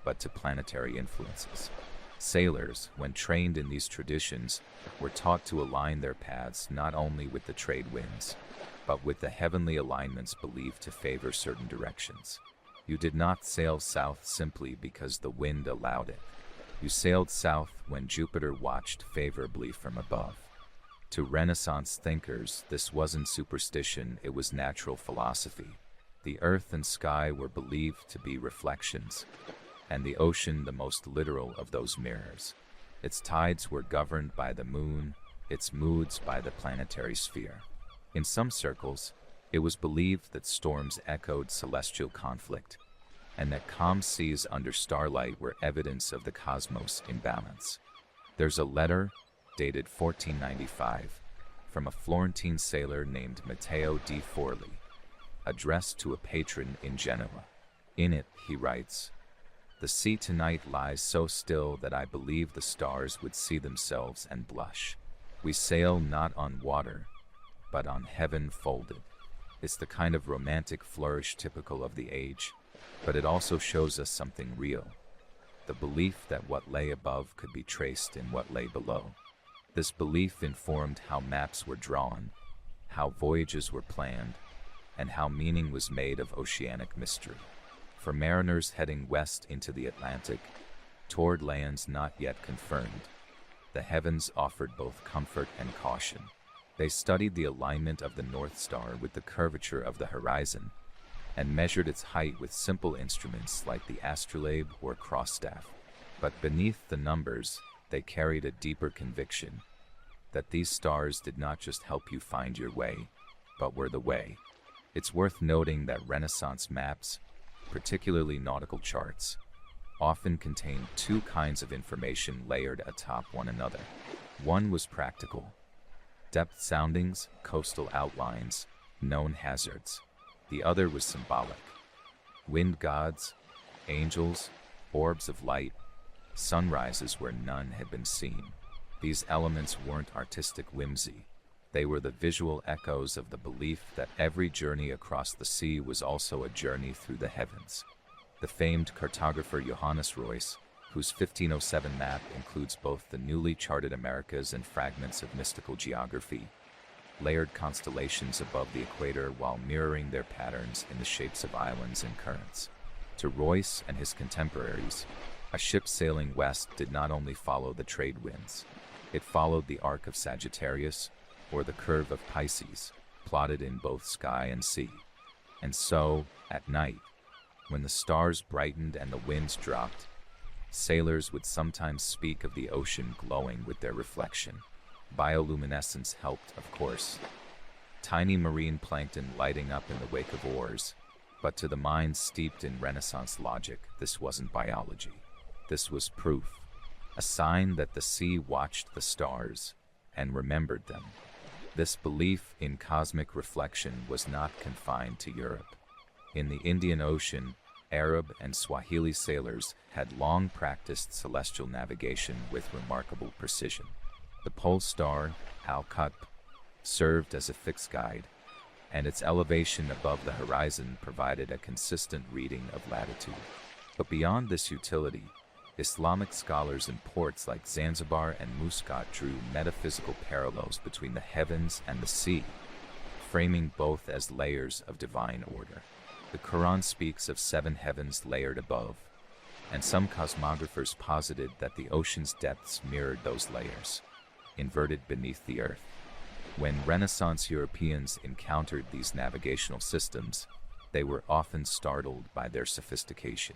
A: but to planetary influences. Sailors, when trained in these traditions, were taught to align their paths not only with the trade winds, but with the heavenly alignments believed to favor certain directions. You did not sail south simply because the wind allowed it. You sailed south when Jupiter watched favorably from above. To Renaissance thinkers, this wasn't superstition, it was natural philosophy. The earth and sky were believed to be reflections, and the ocean the most literal of those mirrors. Its tides were governed by the moon, its moods by the planetary sphere. In some circles, it was believed that storms echoed celestial conflict, and that calm seas under starlight were evidence of the cosmos in balance. There's a letter, dated 1495, from a Florentine sailor named Matteo di Forli, addressed to a patron in Genoa. In it, he writes, "The sea tonight lies so still that I believe the stars would see themselves and blush. We sail not on water, but on heaven folded." It's the kind of romantic flourish typical of the age, but it also shows us something real, the belief that what lay above could be traced in what lay below. This belief informed how maps were drawn, how voyages were planned, and how meaning was made of oceanic mystery. For mariners heading west into the Atlantic, toward lands not yet confirmed, the heavens offered both comfort and caution. They studied the alignment of the North Star with the curvature of the horizon, and measured its height with simple instruments like the astrolabe or crossstaff. But beneath the numbers, they carried a deeper conviction that these stars did not just help you find your way, but were the way. It's worth noting that Renaissance maps, particularly nautical charts, often contained two kinds of information layered atop one another. One was practical, depth soundings, coastal outlines, known hazards. The other was symbolic, wind gods, angels, orbs of light, sunrises where none had been seen. These elements weren't artistic whimsy. They were the visual echoes of the belief that every journey across the sea was also a journey through the heavens. The famed cartographer Johannes Royce, whose 1507 map includes both the newly charted Americas and fragments of mystical geography, layered constellations above the equator while mirroring their patterns in the shapes of islands and currents. To Royce and his contemporaries, a ship sailing west did not only follow the trade winds, it followed the arc of Sagittarius, or the curve of Pisces, plotted in both sky and sea. And so, at night, when the stars brightened and the winds dropped, sailors would sometimes speak of the ocean glowing with their reflection. Bioluminescence helped, of course. Tiny marine plankton lighting up in the wake of oars. But to the mind steeped in Renaissance logic, this wasn't biology. This was proof, a sign that the sea watched the stars and remembered them. This belief in cosmic reflection was not confined to Europe. In the Indian Ocean, Arab and Swahili sailors had long practiced celestial navigation with remarkable precision. The pole star, Al-Qutb, served as a fixed guide, and its elevation above the horizon provided a consistent reading of latitude. But beyond this utility, Islamic scholars in ports like Zanzibar and Muscat drew metaphysical parallels between the heavens and the sea, framing both as layers of divine order. The Quran speaks of 7 heavens layered above, and some cosmographers posited that the ocean's depths mirrored those layers, inverted beneath the earth. When Renaissance Europeans encountered these navigational systems, they were often startled by their sophistication.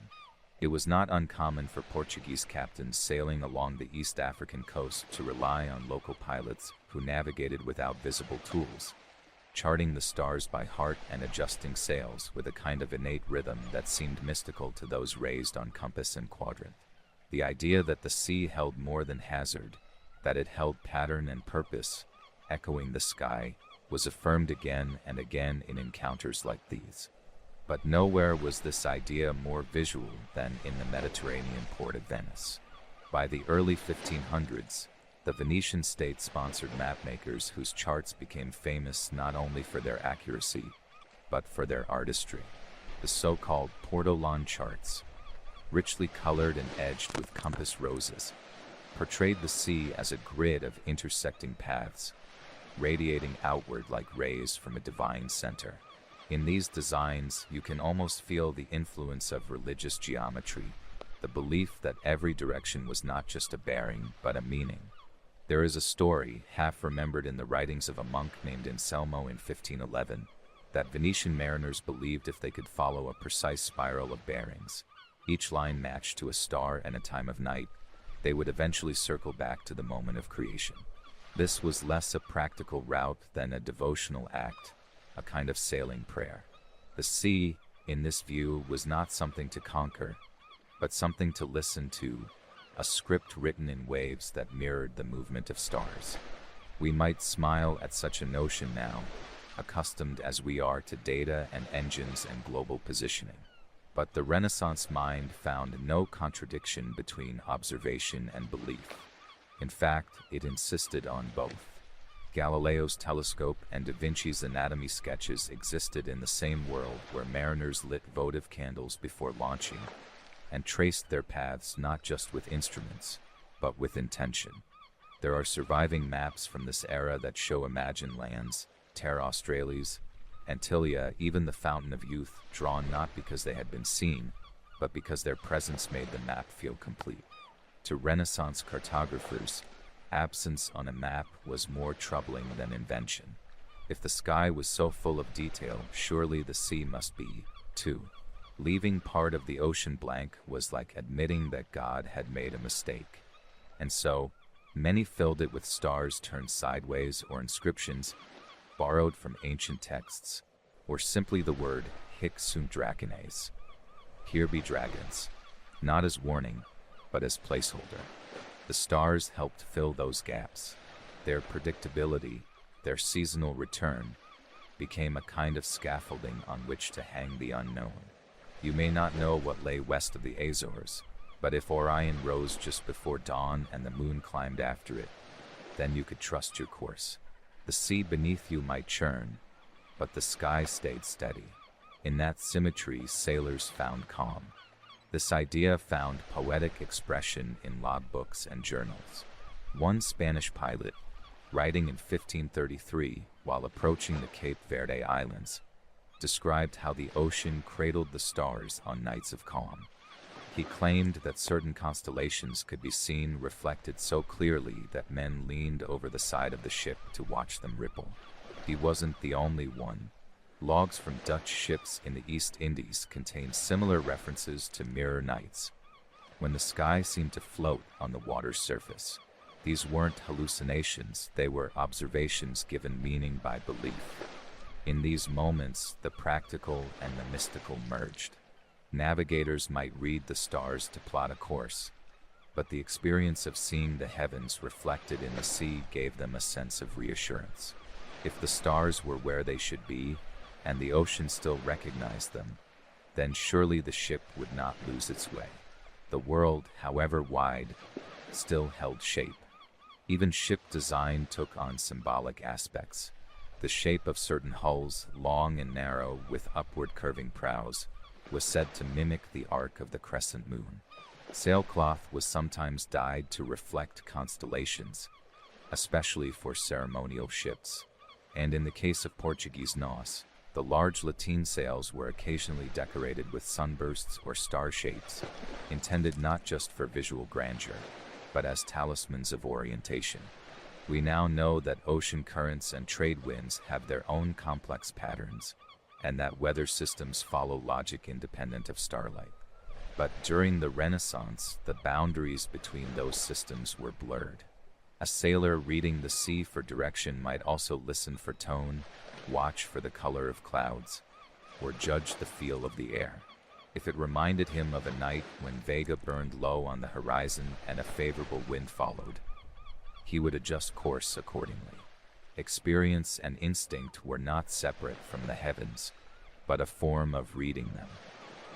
A: It was not uncommon for Portuguese captains sailing along the East African coast to rely on local pilots who navigated without visible tools, charting the stars by heart and adjusting sails with a kind of innate rhythm that seemed mystical to those raised on compass and quadrant. The idea that the sea held more than hazard, that it held pattern and purpose, echoing the sky, was affirmed again and again in encounters like these. But nowhere was this idea more visual than in the Mediterranean port of Venice. By the early 1500s, the Venetian state sponsored mapmakers whose charts became famous not only for their accuracy, but for their artistry. The so-called Portolan charts, richly colored and edged with compass roses, portrayed the sea as a grid of intersecting paths, radiating outward like rays from a divine center. In these designs, you can almost feel the influence of religious geometry, the belief that every direction was not just a bearing, but a meaning. There is a story, half remembered in the writings of a monk named Anselmo in 1511, that Venetian mariners believed if they could follow a precise spiral of bearings, each line matched to a star and a time of night, they would eventually circle back to the moment of creation. This was less a practical route than a devotional act, a kind of sailing prayer. The sea, in this view, was not something to conquer, but something to listen to, a script written in waves that mirrored the movement of stars. We might smile at such a notion now, accustomed as we are to data and engines and global positioning. But the Renaissance mind found no contradiction between observation and belief. In fact, it insisted on both. Galileo's telescope and Da Vinci's anatomy sketches existed in the same world where mariners lit votive candles before launching and traced their paths not just with instruments, but with intention. There are surviving maps from this era that show imagined lands, Terra Australis, Antilia, even the Fountain of Youth, drawn not because they had been seen, but because their presence made the map feel complete. To Renaissance cartographers, absence on a map was more troubling than invention. If the sky was so full of detail, surely the sea must be, too. Leaving part of the ocean blank was like admitting that God had made a mistake. And so, many filled it with stars turned sideways or inscriptions borrowed from ancient texts, or simply the word hic sunt dracones, here be dragons, not as warning, but as placeholder. The stars helped fill those gaps. Their predictability, their seasonal return, became a kind of scaffolding on which to hang the unknown. You may not know what lay west of the Azores, but if Orion rose just before dawn and the moon climbed after it, then you could trust your course. The sea beneath you might churn, but the sky stayed steady. In that symmetry, sailors found calm. This idea found poetic expression in logbooks and journals. One Spanish pilot, writing in 1533 while approaching the Cape Verde Islands, described how the ocean cradled the stars on nights of calm. He claimed that certain constellations could be seen reflected so clearly that men leaned over the side of the ship to watch them ripple. He wasn't the only one. Logs from Dutch ships in the East Indies contain similar references to mirror nights, when the sky seemed to float on the water's surface. These weren't hallucinations, they were observations given meaning by belief. In these moments, the practical and the mystical merged. Navigators might read the stars to plot a course, but the experience of seeing the heavens reflected in the sea gave them a sense of reassurance. If the stars were where they should be, and the ocean still recognized them, then surely the ship would not lose its way. The world, however wide, still held shape. Even ship design took on symbolic aspects. The shape of certain hulls, long and narrow with upward curving prows, was said to mimic the arc of the crescent moon. Sailcloth was sometimes dyed to reflect constellations, especially for ceremonial ships. And in the case of Portuguese naus, the large lateen sails were occasionally decorated with sunbursts or star shapes, intended not just for visual grandeur, but as talismans of orientation. We now know that ocean currents and trade winds have their own complex patterns, and that weather systems follow logic independent of starlight. But during the Renaissance, the boundaries between those systems were blurred. A sailor reading the sea for direction might also listen for tone, watch for the color of clouds, or judge the feel of the air. If it reminded him of a night when Vega burned low on the horizon and a favorable wind followed, he would adjust course accordingly. Experience and instinct were not separate from the heavens, but a form of reading them.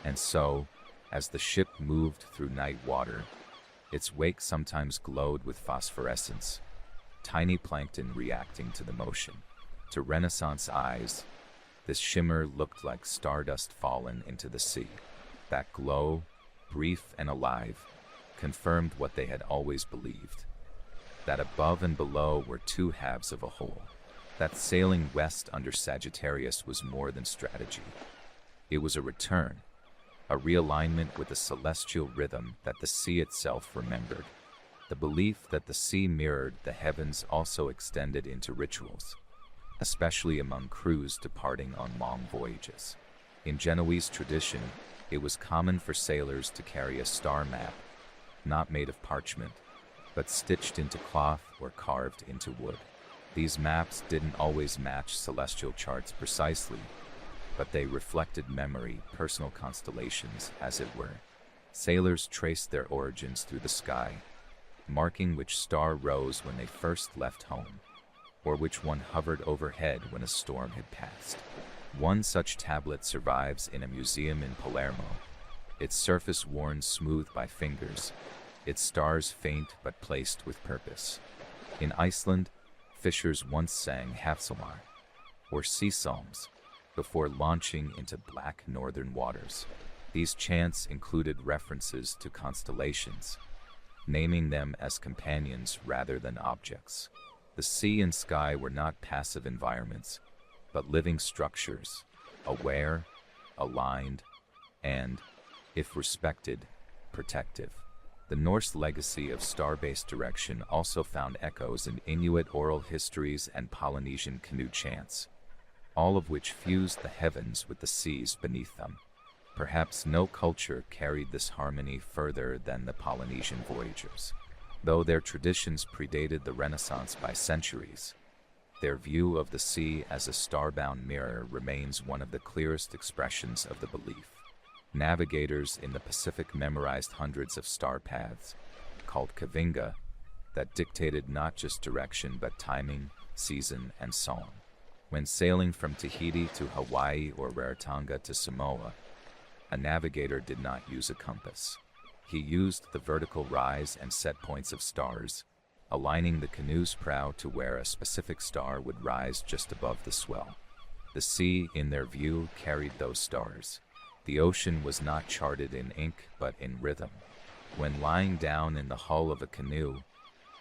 A: And so, as the ship moved through night water, its wake sometimes glowed with phosphorescence, tiny plankton reacting to the motion. To Renaissance eyes, this shimmer looked like stardust fallen into the sea. That glow, brief and alive, confirmed what they had always believed: that above and below were two halves of a whole. That sailing west under Sagittarius was more than strategy. It was a return, a realignment with the celestial rhythm that the sea itself remembered. The belief that the sea mirrored the heavens also extended into rituals, especially among crews departing on long voyages. In Genoese tradition, it was common for sailors to carry a star map, not made of parchment, but stitched into cloth or carved into wood. These maps didn't always match celestial charts precisely, but they reflected memory, personal constellations, as it were. Sailors traced their origins through the sky, marking which star rose when they first left home, or which one hovered overhead when a storm had passed. One such tablet survives in a museum in Palermo, its surface worn smooth by fingers, its stars faint but placed with purpose. In Iceland, fishers once sang Hafsalmar, or sea psalms, before launching into black northern waters. These chants included references to constellations, naming them as companions rather than objects. The sea and sky were not passive environments, but living structures, aware, aligned, and, if respected, protective. The Norse legacy of star-based direction also found echoes in Inuit oral histories and Polynesian canoe chants, all of which fused the heavens with the seas beneath them. Perhaps no culture carried this harmony further than the Polynesian voyagers. Though their traditions predated the Renaissance by centuries, their view of the sea as a starbound mirror remains one of the clearest expressions of the belief. Navigators in the Pacific memorized hundreds of star paths, called kavinga, that dictated not just direction but timing, season, and song. When sailing from Tahiti to Hawaii or Rarotonga to Samoa, a navigator did not use a compass. He used the vertical rise and set points of stars, aligning the canoe's prow to where a specific star would rise just above the swell. The sea, in their view, carried those stars. The ocean was not charted in ink, but in rhythm. When lying down in the hull of a canoe,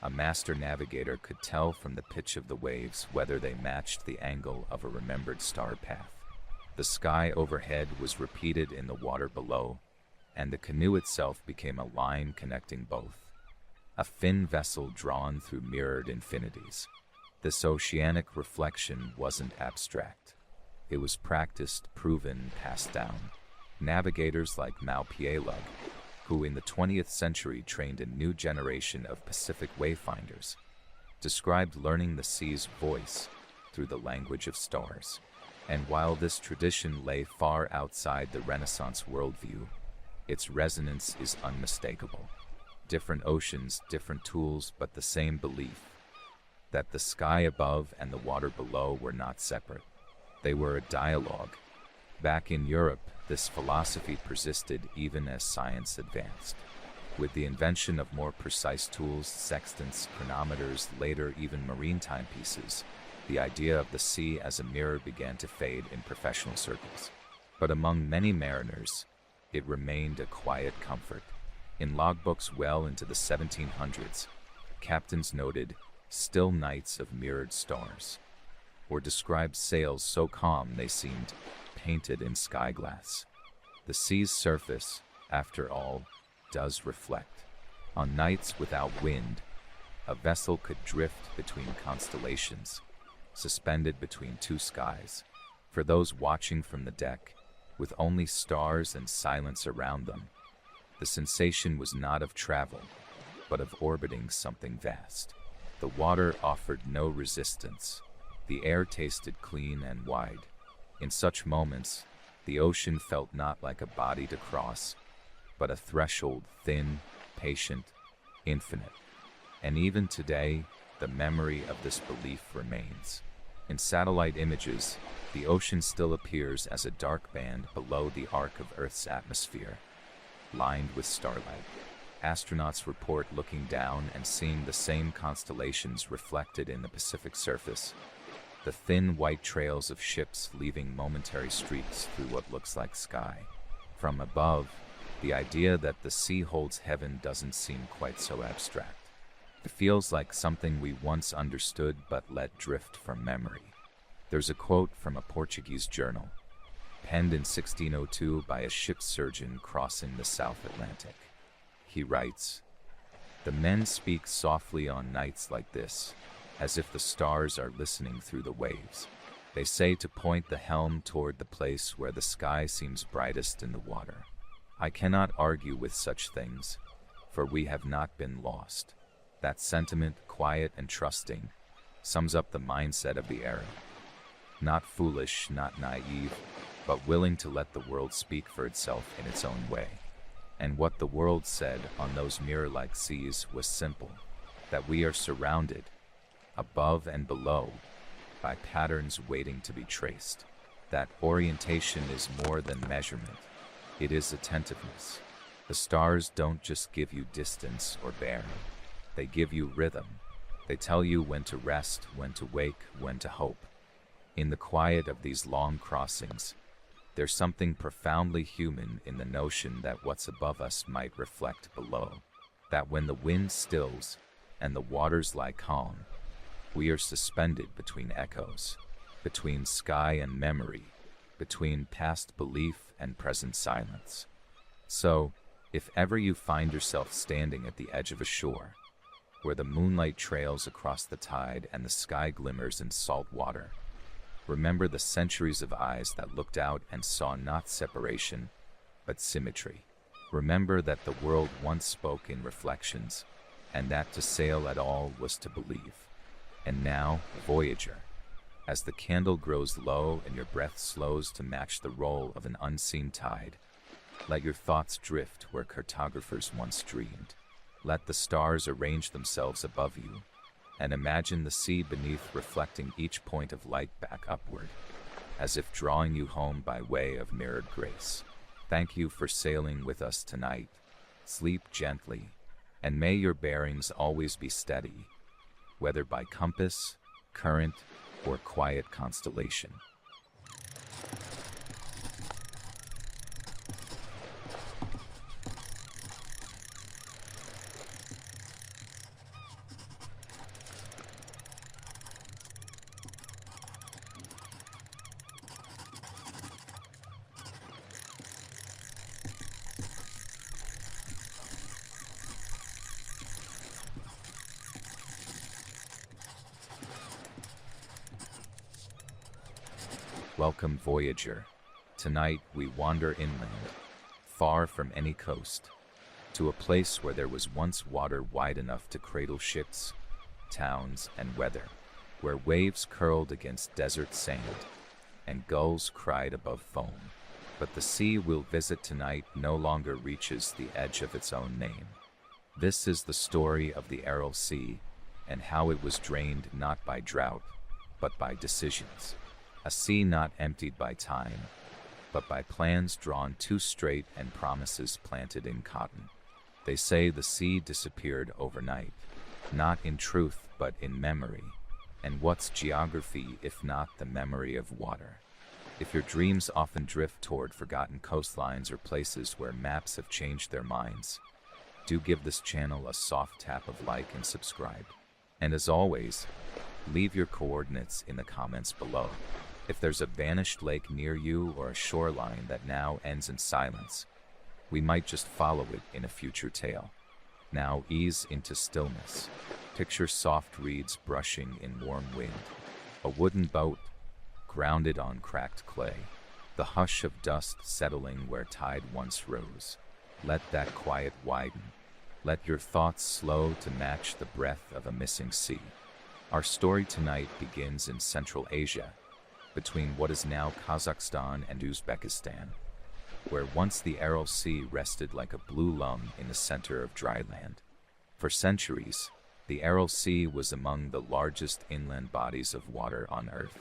A: a master navigator could tell from the pitch of the waves whether they matched the angle of a remembered star path. The sky overhead was repeated in the water below, and the canoe itself became a line connecting both, a fin vessel drawn through mirrored infinities. This oceanic reflection wasn't abstract. It was practiced, proven, passed down. Navigators like Maupielug, who in the 20th century trained a new generation of Pacific wayfinders, described learning the sea's voice through the language of stars. And while this tradition lay far outside the Renaissance worldview, its resonance is unmistakable. Different oceans, different tools, but the same belief that the sky above and the water below were not separate. They were a dialogue. Back in Europe, this philosophy persisted even as science advanced. With the invention of more precise tools, sextants, chronometers, later even marine timepieces, the idea of the sea as a mirror began to fade in professional circles. But among many mariners, it remained a quiet comfort. In logbooks well into the 1700s, captains noted still nights of mirrored stars, or described sails so calm they seemed painted in sky glass. The sea's surface, after all, does reflect. On nights without wind, A vessel could drift between constellations, suspended between two skies. For those watching from the deck, with only stars and silence around them, the sensation was not of travel, but of orbiting something vast. The water offered no resistance. The air tasted clean and wide. In such moments, the ocean felt not like a body to cross, but a threshold thin, patient, infinite. And even today, the memory of this belief remains. In satellite images, the ocean still appears as a dark band below the arc of Earth's atmosphere, lined with starlight. Astronauts report looking down and seeing the same constellations reflected in the Pacific surface, the thin white trails of ships leaving momentary streaks through what looks like sky. From above, the idea that the sea holds heaven doesn't seem quite so abstract. It feels like something we once understood but let drift from memory. There's a quote from a Portuguese journal, penned in 1602 by a ship's surgeon crossing the South Atlantic. He writes, "The men speak softly on nights like this, as if the stars are listening through the waves. They say to point the helm toward the place where the sky seems brightest in the water. I cannot argue with such things, for we have not been lost." That sentiment, quiet and trusting, sums up the mindset of the era. Not foolish, not naive, but willing to let the world speak for itself in its own way. And what the world said on those mirror-like seas was simple, that we are surrounded, above and below, by patterns waiting to be traced. That orientation is more than measurement, it is attentiveness. The stars don't just give you distance or bearing, they give you rhythm. They tell you when to rest, when to wake, when to hope. In the quiet of these long crossings, there's something profoundly human in the notion that what's above us might reflect below. That when the wind stills and the waters lie calm, we are suspended between echoes, between sky and memory, between past belief and present silence. So, if ever you find yourself standing at the edge of a shore, where the moonlight trails across the tide and the sky glimmers in salt water, remember the centuries of eyes that looked out and saw not separation, but symmetry. Remember that the world once spoke in reflections, and that to sail at all was to believe. And now, Voyager, as the candle grows low and your breath slows to match the roll of an unseen tide, let your thoughts drift where cartographers once dreamed. Let the stars arrange themselves above you, and imagine the sea beneath reflecting each point of light back upward, as if drawing you home by way of mirrored grace. Thank you for sailing with us tonight. Sleep gently, and may your bearings always be steady, whether by compass, current, or quiet constellation. Welcome, Voyager. Tonight we wander inland, far from any coast, to a place where there was once water wide enough to cradle ships, towns, and weather, where waves curled against desert sand, and gulls cried above foam. But the sea we'll visit tonight no longer reaches the edge of its own name. This is the story of the Aral Sea, and how it was drained not by drought, but by decisions. A sea not emptied by time, but by plans drawn too straight and promises planted in cotton. They say the sea disappeared overnight, not in truth but in memory. And what's geography if not the memory of water? If your dreams often drift toward forgotten coastlines or places where maps have changed their minds, do give this channel a soft tap of like and subscribe. And as always, leave your coordinates in the comments below. If there's a vanished lake near you or a shoreline that now ends in silence, we might just follow it in a future tale. Now ease into stillness. Picture soft reeds brushing in warm wind, a wooden boat grounded on cracked clay, the hush of dust settling where tide once rose. Let that quiet widen. Let your thoughts slow to match the breath of a missing sea. Our story tonight begins in Central Asia, between what is now Kazakhstan and Uzbekistan, where once the Aral Sea rested like a blue lung in the center of dry land. For centuries, the Aral Sea was among the largest inland bodies of water on Earth.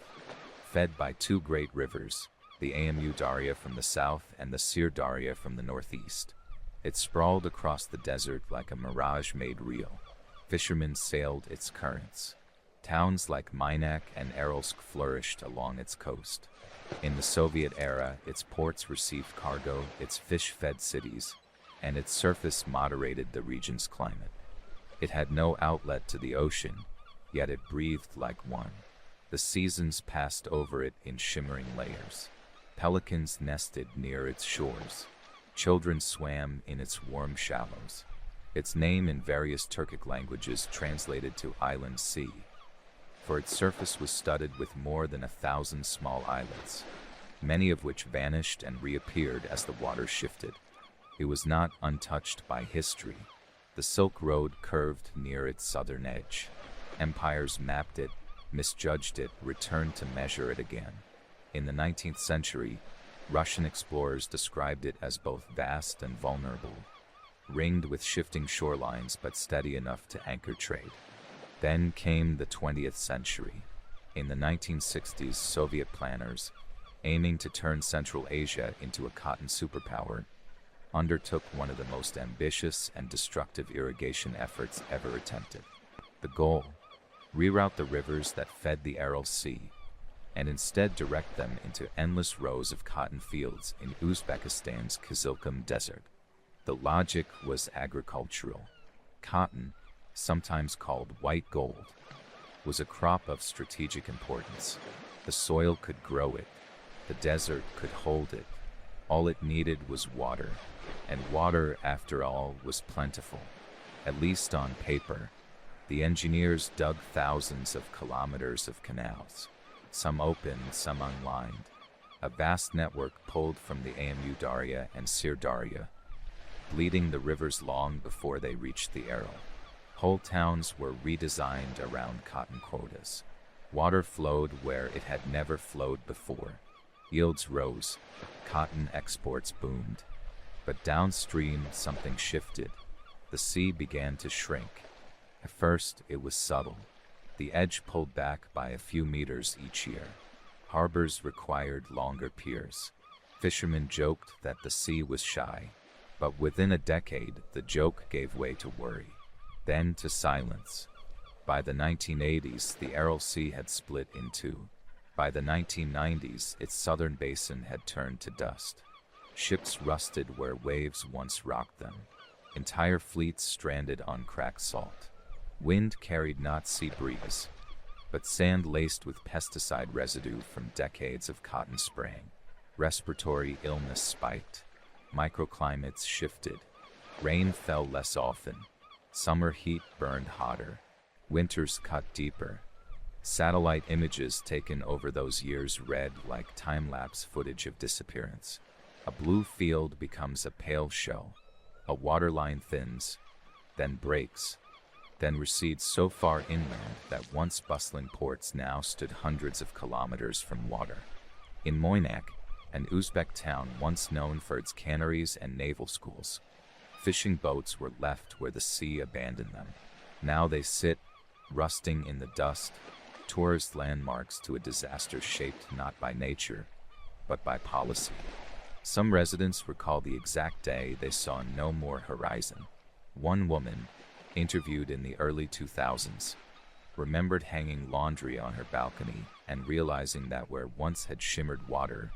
A: Fed by two great rivers, the Amu Darya from the south and the Sir Darya from the northeast, it sprawled across the desert like a mirage made real. Fishermen sailed its currents. Towns like Minac and Aralsk flourished along its coast. In the Soviet era, its ports received cargo, its fish-fed cities, and its surface moderated the region's climate. It had no outlet to the ocean, yet it breathed like one. The seasons passed over it in shimmering layers. Pelicans nested near its shores. Children swam in its warm shallows. Its name in various Turkic languages translated to Island Sea, for its surface was studded with more than 1,000 small islets, many of which vanished and reappeared as the water shifted. It was not untouched by history. The Silk Road curved near its southern edge. Empires mapped it, misjudged it, returned to measure it again. In the 19th century, Russian explorers described it as both vast and vulnerable, ringed with shifting shorelines but steady enough to anchor trade. Then came the 20th century. In the 1960s, Soviet planners, aiming to turn Central Asia into a cotton superpower, undertook one of the most ambitious and destructive irrigation efforts ever attempted. The goal: reroute the rivers that fed the Aral Sea, and instead direct them into endless rows of cotton fields in Uzbekistan's Kizilkum Desert. The logic was agricultural. Cotton, sometimes called white gold, was a crop of strategic importance. The soil could grow it, the desert could hold it. All it needed was water, and water, after all, was plentiful, at least on paper. The engineers dug thousands of kilometers of canals, some open, some unlined. A vast network pulled from the Amu Darya and Sir Darya, bleeding the rivers long before they reached the Aral. Whole towns were redesigned around cotton quotas. Water flowed where it had never flowed before. Yields rose, cotton exports boomed. But downstream, something shifted. The sea began to shrink. At first, it was subtle. The edge pulled back by a few meters each year. Harbors required longer piers. Fishermen joked that the sea was shy. But within a decade, the joke gave way to worry, then to silence. By the 1980s, the Aral Sea had split in two. By the 1990s, its southern basin had turned to dust. Ships rusted where waves once rocked them. Entire fleets stranded on cracked salt. Wind carried not sea breeze, but sand laced with pesticide residue from decades of cotton spraying. Respiratory illness spiked. Microclimates shifted. Rain fell less often. Summer heat burned hotter. Winters cut deeper. Satellite images taken over those years read like time-lapse footage of disappearance. A blue field becomes a pale shell. A waterline thins, then breaks, then recedes so far inland that once bustling ports now stood hundreds of kilometers from water. In Moynak, an Uzbek town once known for its canneries and naval schools, fishing boats were left where the sea abandoned them. Now they sit, rusting in the dust, tourist landmarks to a disaster shaped not by nature, but by policy. Some residents recall the exact day they saw no more horizon. One woman, interviewed in the early 2000s, remembered hanging laundry on her balcony and realizing that where once had shimmered water,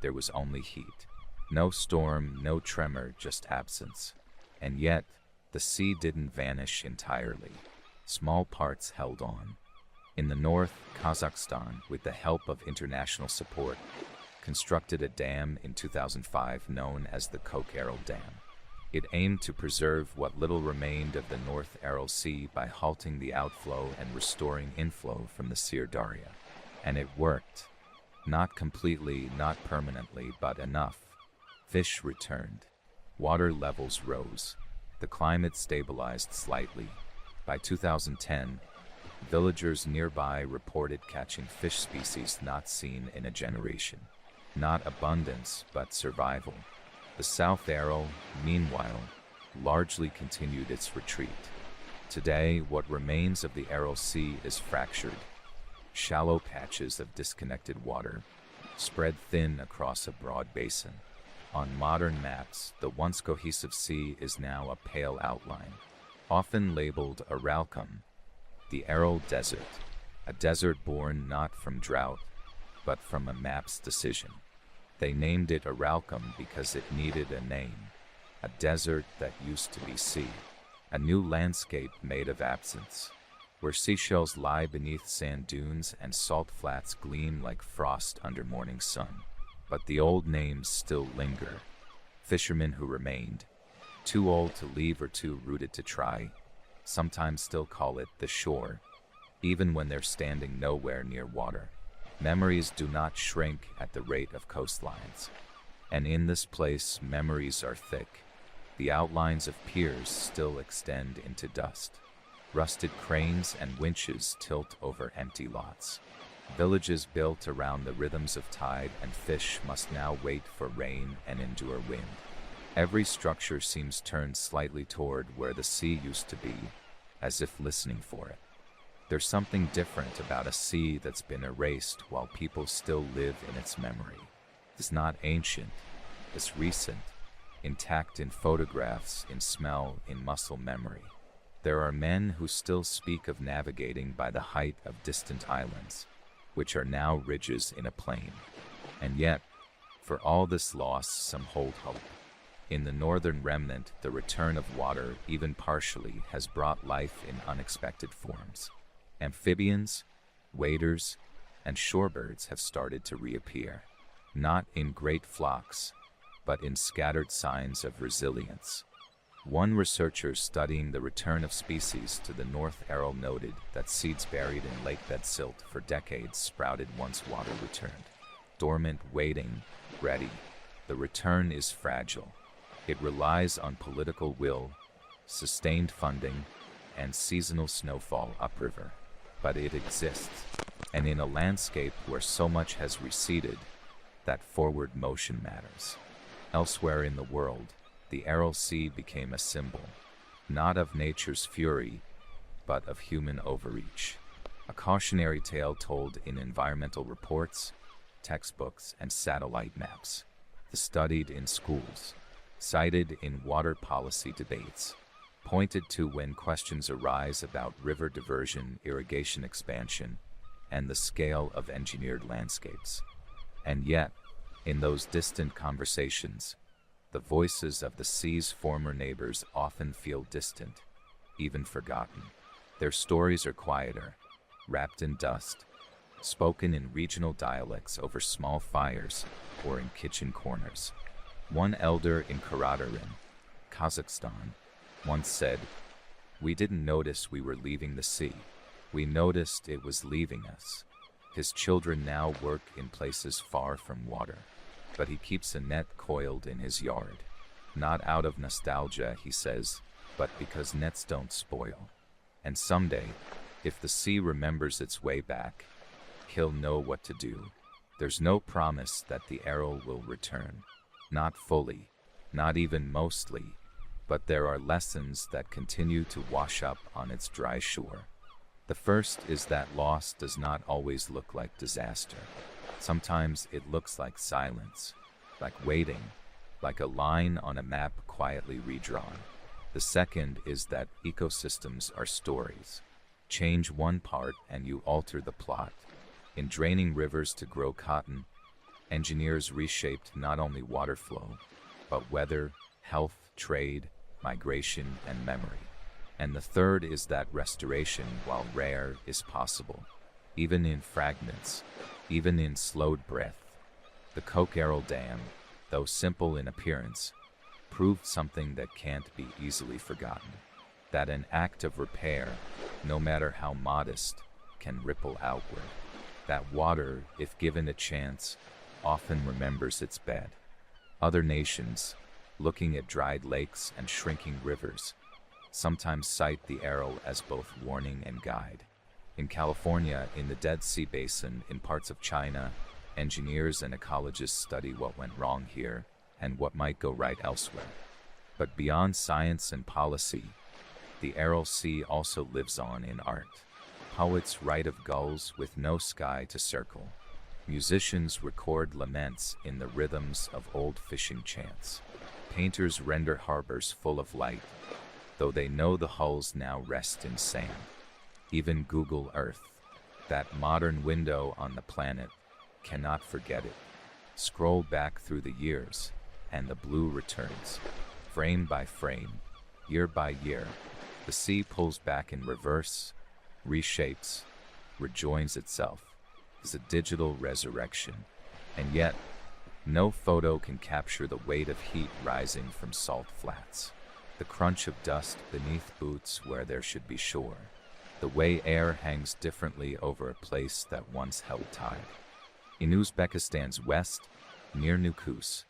A: there was only heat. No storm, no tremor, just absence. And yet, the sea didn't vanish entirely. Small parts held on. In the north, Kazakhstan, with the help of international support, constructed a dam in 2005 known as the Koch-Aral Dam. It aimed to preserve what little remained of the North Aral Sea by halting the outflow and restoring inflow from the Seer Daria. And it worked. Not completely, not permanently, but enough. Fish returned. Water levels rose. The climate stabilized slightly. By 2010, villagers nearby reported catching fish species not seen in a generation. Not abundance, but survival. The South Aral, meanwhile, largely continued its retreat. Today, what remains of the Aral Sea is fractured. Shallow patches of disconnected water, spread thin across a broad basin. On modern maps, the once cohesive sea is now a pale outline, often labeled Aralcum, the Aral Desert, a desert born not from drought, but from a map's decision. They named it Aralcum because it needed a name, a desert that used to be sea, a new landscape made of absence, where seashells lie beneath sand dunes and salt flats gleam like frost under morning sun. But the old names still linger. Fishermen who remained, too old to leave or too rooted to try, sometimes still call it the shore, even when they're standing nowhere near water. Memories do not shrink at the rate of coastlines. And in this place, memories are thick. The outlines of piers still extend into dust. Rusted cranes and winches tilt over empty lots. Villages built around the rhythms of tide and fish must now wait for rain and endure wind. Every structure seems turned slightly toward where the sea used to be, as if listening for it. There's something different about a sea that's been erased while people still live in its memory. It's not ancient, it's recent, intact in photographs, in smell, in muscle memory. There are men who still speak of navigating by the height of distant islands, which are now ridges in a plain. And yet, for all this loss, some hold hope. In the northern remnant, the return of water, even partially, has brought life in unexpected forms. Amphibians, waders, and shorebirds have started to reappear, not in great flocks, but in scattered signs of resilience. One researcher studying the return of species to the North Aral noted that seeds buried in lakebed silt for decades sprouted once water returned. Dormant, waiting, ready. The return is fragile. It relies on political will, sustained funding, and seasonal snowfall upriver. But it exists, and in a landscape where so much has receded, that forward motion matters. Elsewhere in the world, the Aral Sea became a symbol, not of nature's fury, but of human overreach. A cautionary tale told in environmental reports, textbooks, and satellite maps. Studied in schools, cited in water policy debates, pointed to when questions arise about river diversion, irrigation expansion, and the scale of engineered landscapes. And yet, in those distant conversations, the voices of the sea's former neighbors often feel distant, even forgotten. Their stories are quieter, wrapped in dust, spoken in regional dialects over small fires or in kitchen corners. One elder in Karadarin, Kazakhstan, once said, "We didn't notice we were leaving the sea. We noticed it was leaving us." His children now work in places far from water, but he keeps a net coiled in his yard. Not out of nostalgia, he says, but because nets don't spoil. And someday, if the sea remembers its way back, he'll know what to do. There's no promise that the Aral will return. Not fully, not even mostly, but there are lessons that continue to wash up on its dry shore. The first is that loss does not always look like disaster. Sometimes it looks like silence, like waiting, like a line on a map quietly redrawn. The second is that ecosystems are stories. Change one part and you alter the plot. In draining rivers to grow cotton, engineers reshaped not only water flow, but weather, health, trade, migration, and memory. And the third is that restoration, while rare, is possible, even in fragments, even in slowed breath. The Koch Aral Dam, though simple in appearance, proved something that can't be easily forgotten. That an act of repair, no matter how modest, can ripple outward. That water, if given a chance, often remembers its bed. Other nations, looking at dried lakes and shrinking rivers, sometimes cite the Aral as both warning and guide. In California, in the Dead Sea Basin, in parts of China, engineers and ecologists study what went wrong here and what might go right elsewhere. But beyond science and policy, the Aral Sea also lives on in art. Poets write of gulls with no sky to circle. Musicians record laments in the rhythms of old fishing chants. Painters render harbors full of light, though they know the hulls now rest in sand. Even Google Earth, that modern window on the planet, cannot forget it. Scroll back through the years, and the blue returns. Frame by frame, year by year, the sea pulls back in reverse, reshapes, rejoins itself. Is a digital resurrection, and yet, no photo can capture the weight of heat rising from salt flats, the crunch of dust beneath boots where there should be shore, the way air hangs differently over a place that once held tide. In Uzbekistan's west, near Nukus,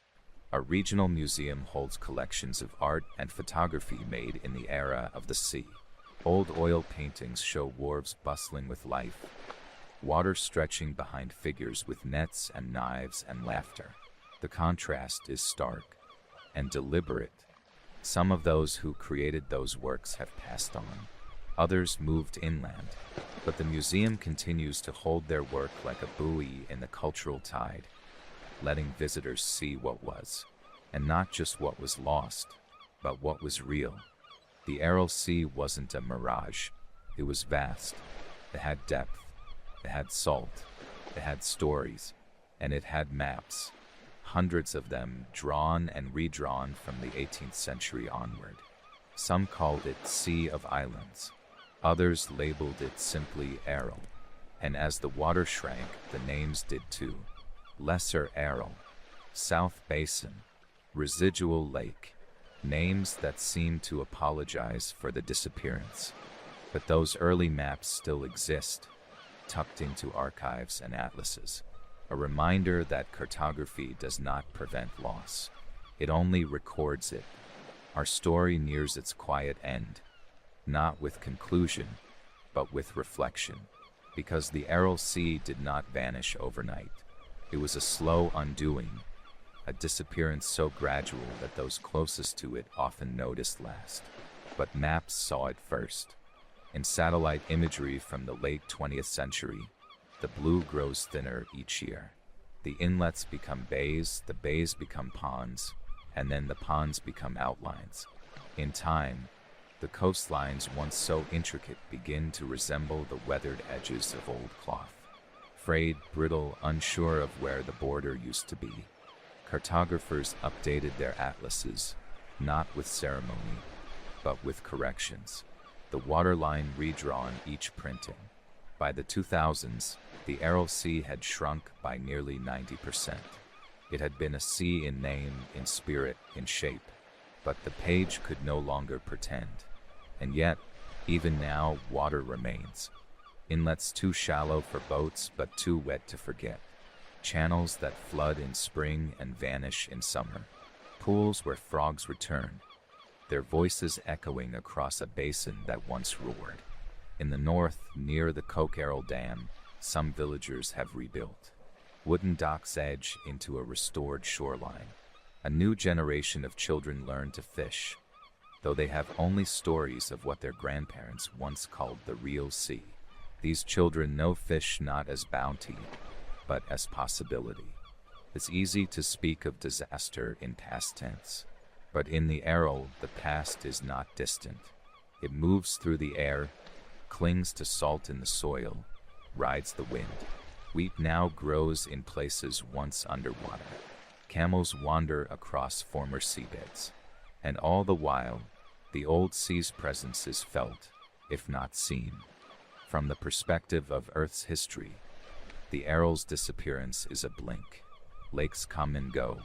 A: a regional museum holds collections of art and photography made in the era of the sea. Old oil paintings show wharves bustling with life, water stretching behind figures with nets and knives and laughter. The contrast is stark and deliberate. Some of those who created those works have passed on. Others moved inland, but the museum continues to hold their work like a buoy in the cultural tide, letting visitors see what was, and not just what was lost, but what was real. The Aral Sea wasn't a mirage. It was vast. It had depth. It had salt, it had stories, and it had maps, hundreds of them drawn and redrawn from the 18th century onward. Some called it Sea of Islands, others labeled it simply Aral, and as the water shrank, the names did too. Lesser Aral, South Basin, Residual Lake, names that seemed to apologize for the disappearance. But those early maps still exist, tucked into archives and atlases, a reminder that cartography does not prevent loss. It only records it. Our story nears its quiet end, not with conclusion, but with reflection, because the Aral Sea did not vanish overnight. It was a slow undoing, a disappearance so gradual that those closest to it often noticed last. But maps saw it first. In satellite imagery from the late 20th century, the blue grows thinner each year. The inlets become bays, the bays become ponds, and then the ponds become outlines. In time, the coastlines once so intricate begin to resemble the weathered edges of old cloth. Frayed, brittle, unsure of where the border used to be, cartographers updated their atlases, not with ceremony, but with corrections. The waterline redrawn each printing. By the 2000s, the Aral Sea had shrunk by nearly 90%. It had been a sea in name, in spirit, in shape, but the page could no longer pretend. And yet, even now, water remains. Inlets too shallow for boats, but too wet to forget. Channels that flood in spring and vanish in summer. Pools where frogs return, their voices echoing across a basin that once roared. In the north, near the Kokeral Dam, some villagers have rebuilt. Wooden docks edge into a restored shoreline. A new generation of children learn to fish, though they have only stories of what their grandparents once called the real sea. These children know fish not as bounty, but as possibility. It's easy to speak of disaster in past tense, but in the Aral, the past is not distant. It moves through the air, clings to salt in the soil, rides the wind. Wheat now grows in places once underwater. Camels wander across former seabeds. And all the while, the old sea's presence is felt, if not seen. From the perspective of Earth's history, the Aral's disappearance is a blink. Lakes come and go,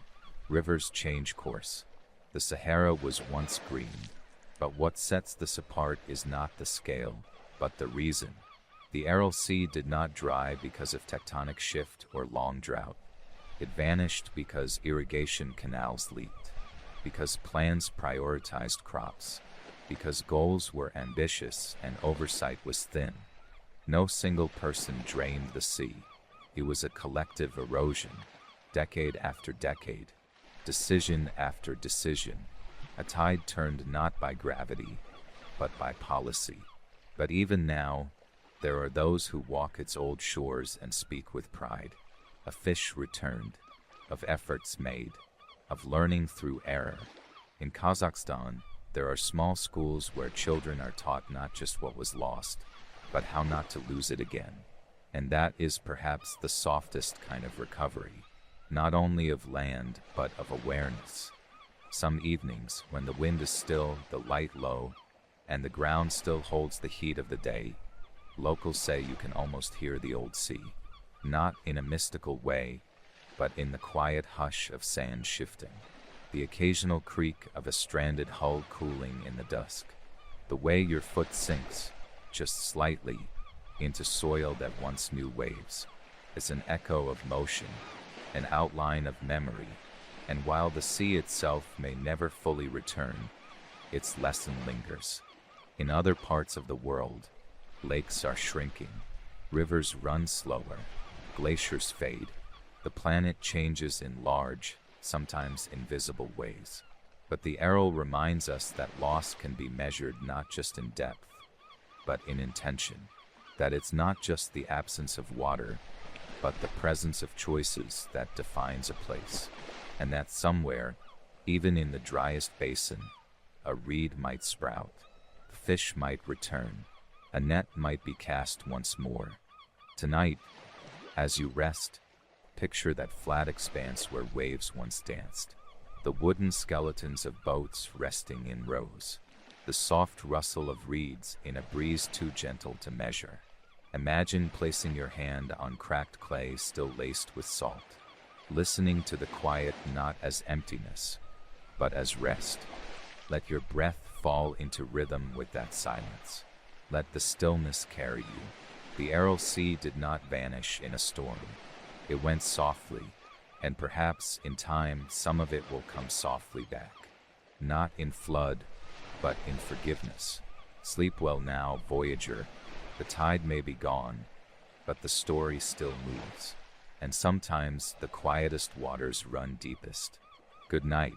A: rivers change course, The Sahara was once green, but what sets this apart is not the scale, but the reason. The Aral Sea did not dry because of tectonic shift or long drought. It vanished because irrigation canals leaked, because plans prioritized crops, because goals were ambitious and oversight was thin. No single person drained the sea. It was a collective erosion, decade after decade, decision after decision. A tide turned not by gravity, but by policy. But even now, there are those who walk its old shores and speak with pride. A fish returned, of efforts made, of learning through error. In Kazakhstan, there are small schools where children are taught not just what was lost, but how not to lose it again. And that is perhaps the softest kind of recovery, not only of land, but of awareness. Some evenings, when the wind is still, the light low, and the ground still holds the heat of the day, locals say you can almost hear the old sea, not in a mystical way, but in the quiet hush of sand shifting, the occasional creak of a stranded hull cooling in the dusk, the way your foot sinks, just slightly, into soil that once knew waves. It's an echo of motion, an outline of memory, and while the sea itself may never fully return, its lesson lingers. In other parts of the world, lakes are shrinking, rivers run slower, glaciers fade. The planet changes in large, sometimes invisible ways. But the Aral reminds us that loss can be measured not just in depth, but in intention. That it's not just the absence of water, but the presence of choices that defines a place. And that somewhere, even in the driest basin, a reed might sprout, a fish might return, a net might be cast once more. Tonight, as you rest, picture that flat expanse where waves once danced, the wooden skeletons of boats resting in rows, the soft rustle of reeds in a breeze too gentle to measure. Imagine placing your hand on cracked clay still laced with salt, listening to the quiet not as emptiness, but as rest. Let your breath fall into rhythm with that silence. Let the stillness carry you. The Aral Sea did not vanish in a storm. It went softly, and perhaps in time some of it will come softly back. Not in flood, but in forgiveness. Sleep well now, voyager. The tide may be gone, but the story still moves. And sometimes the quietest waters run deepest. Good night.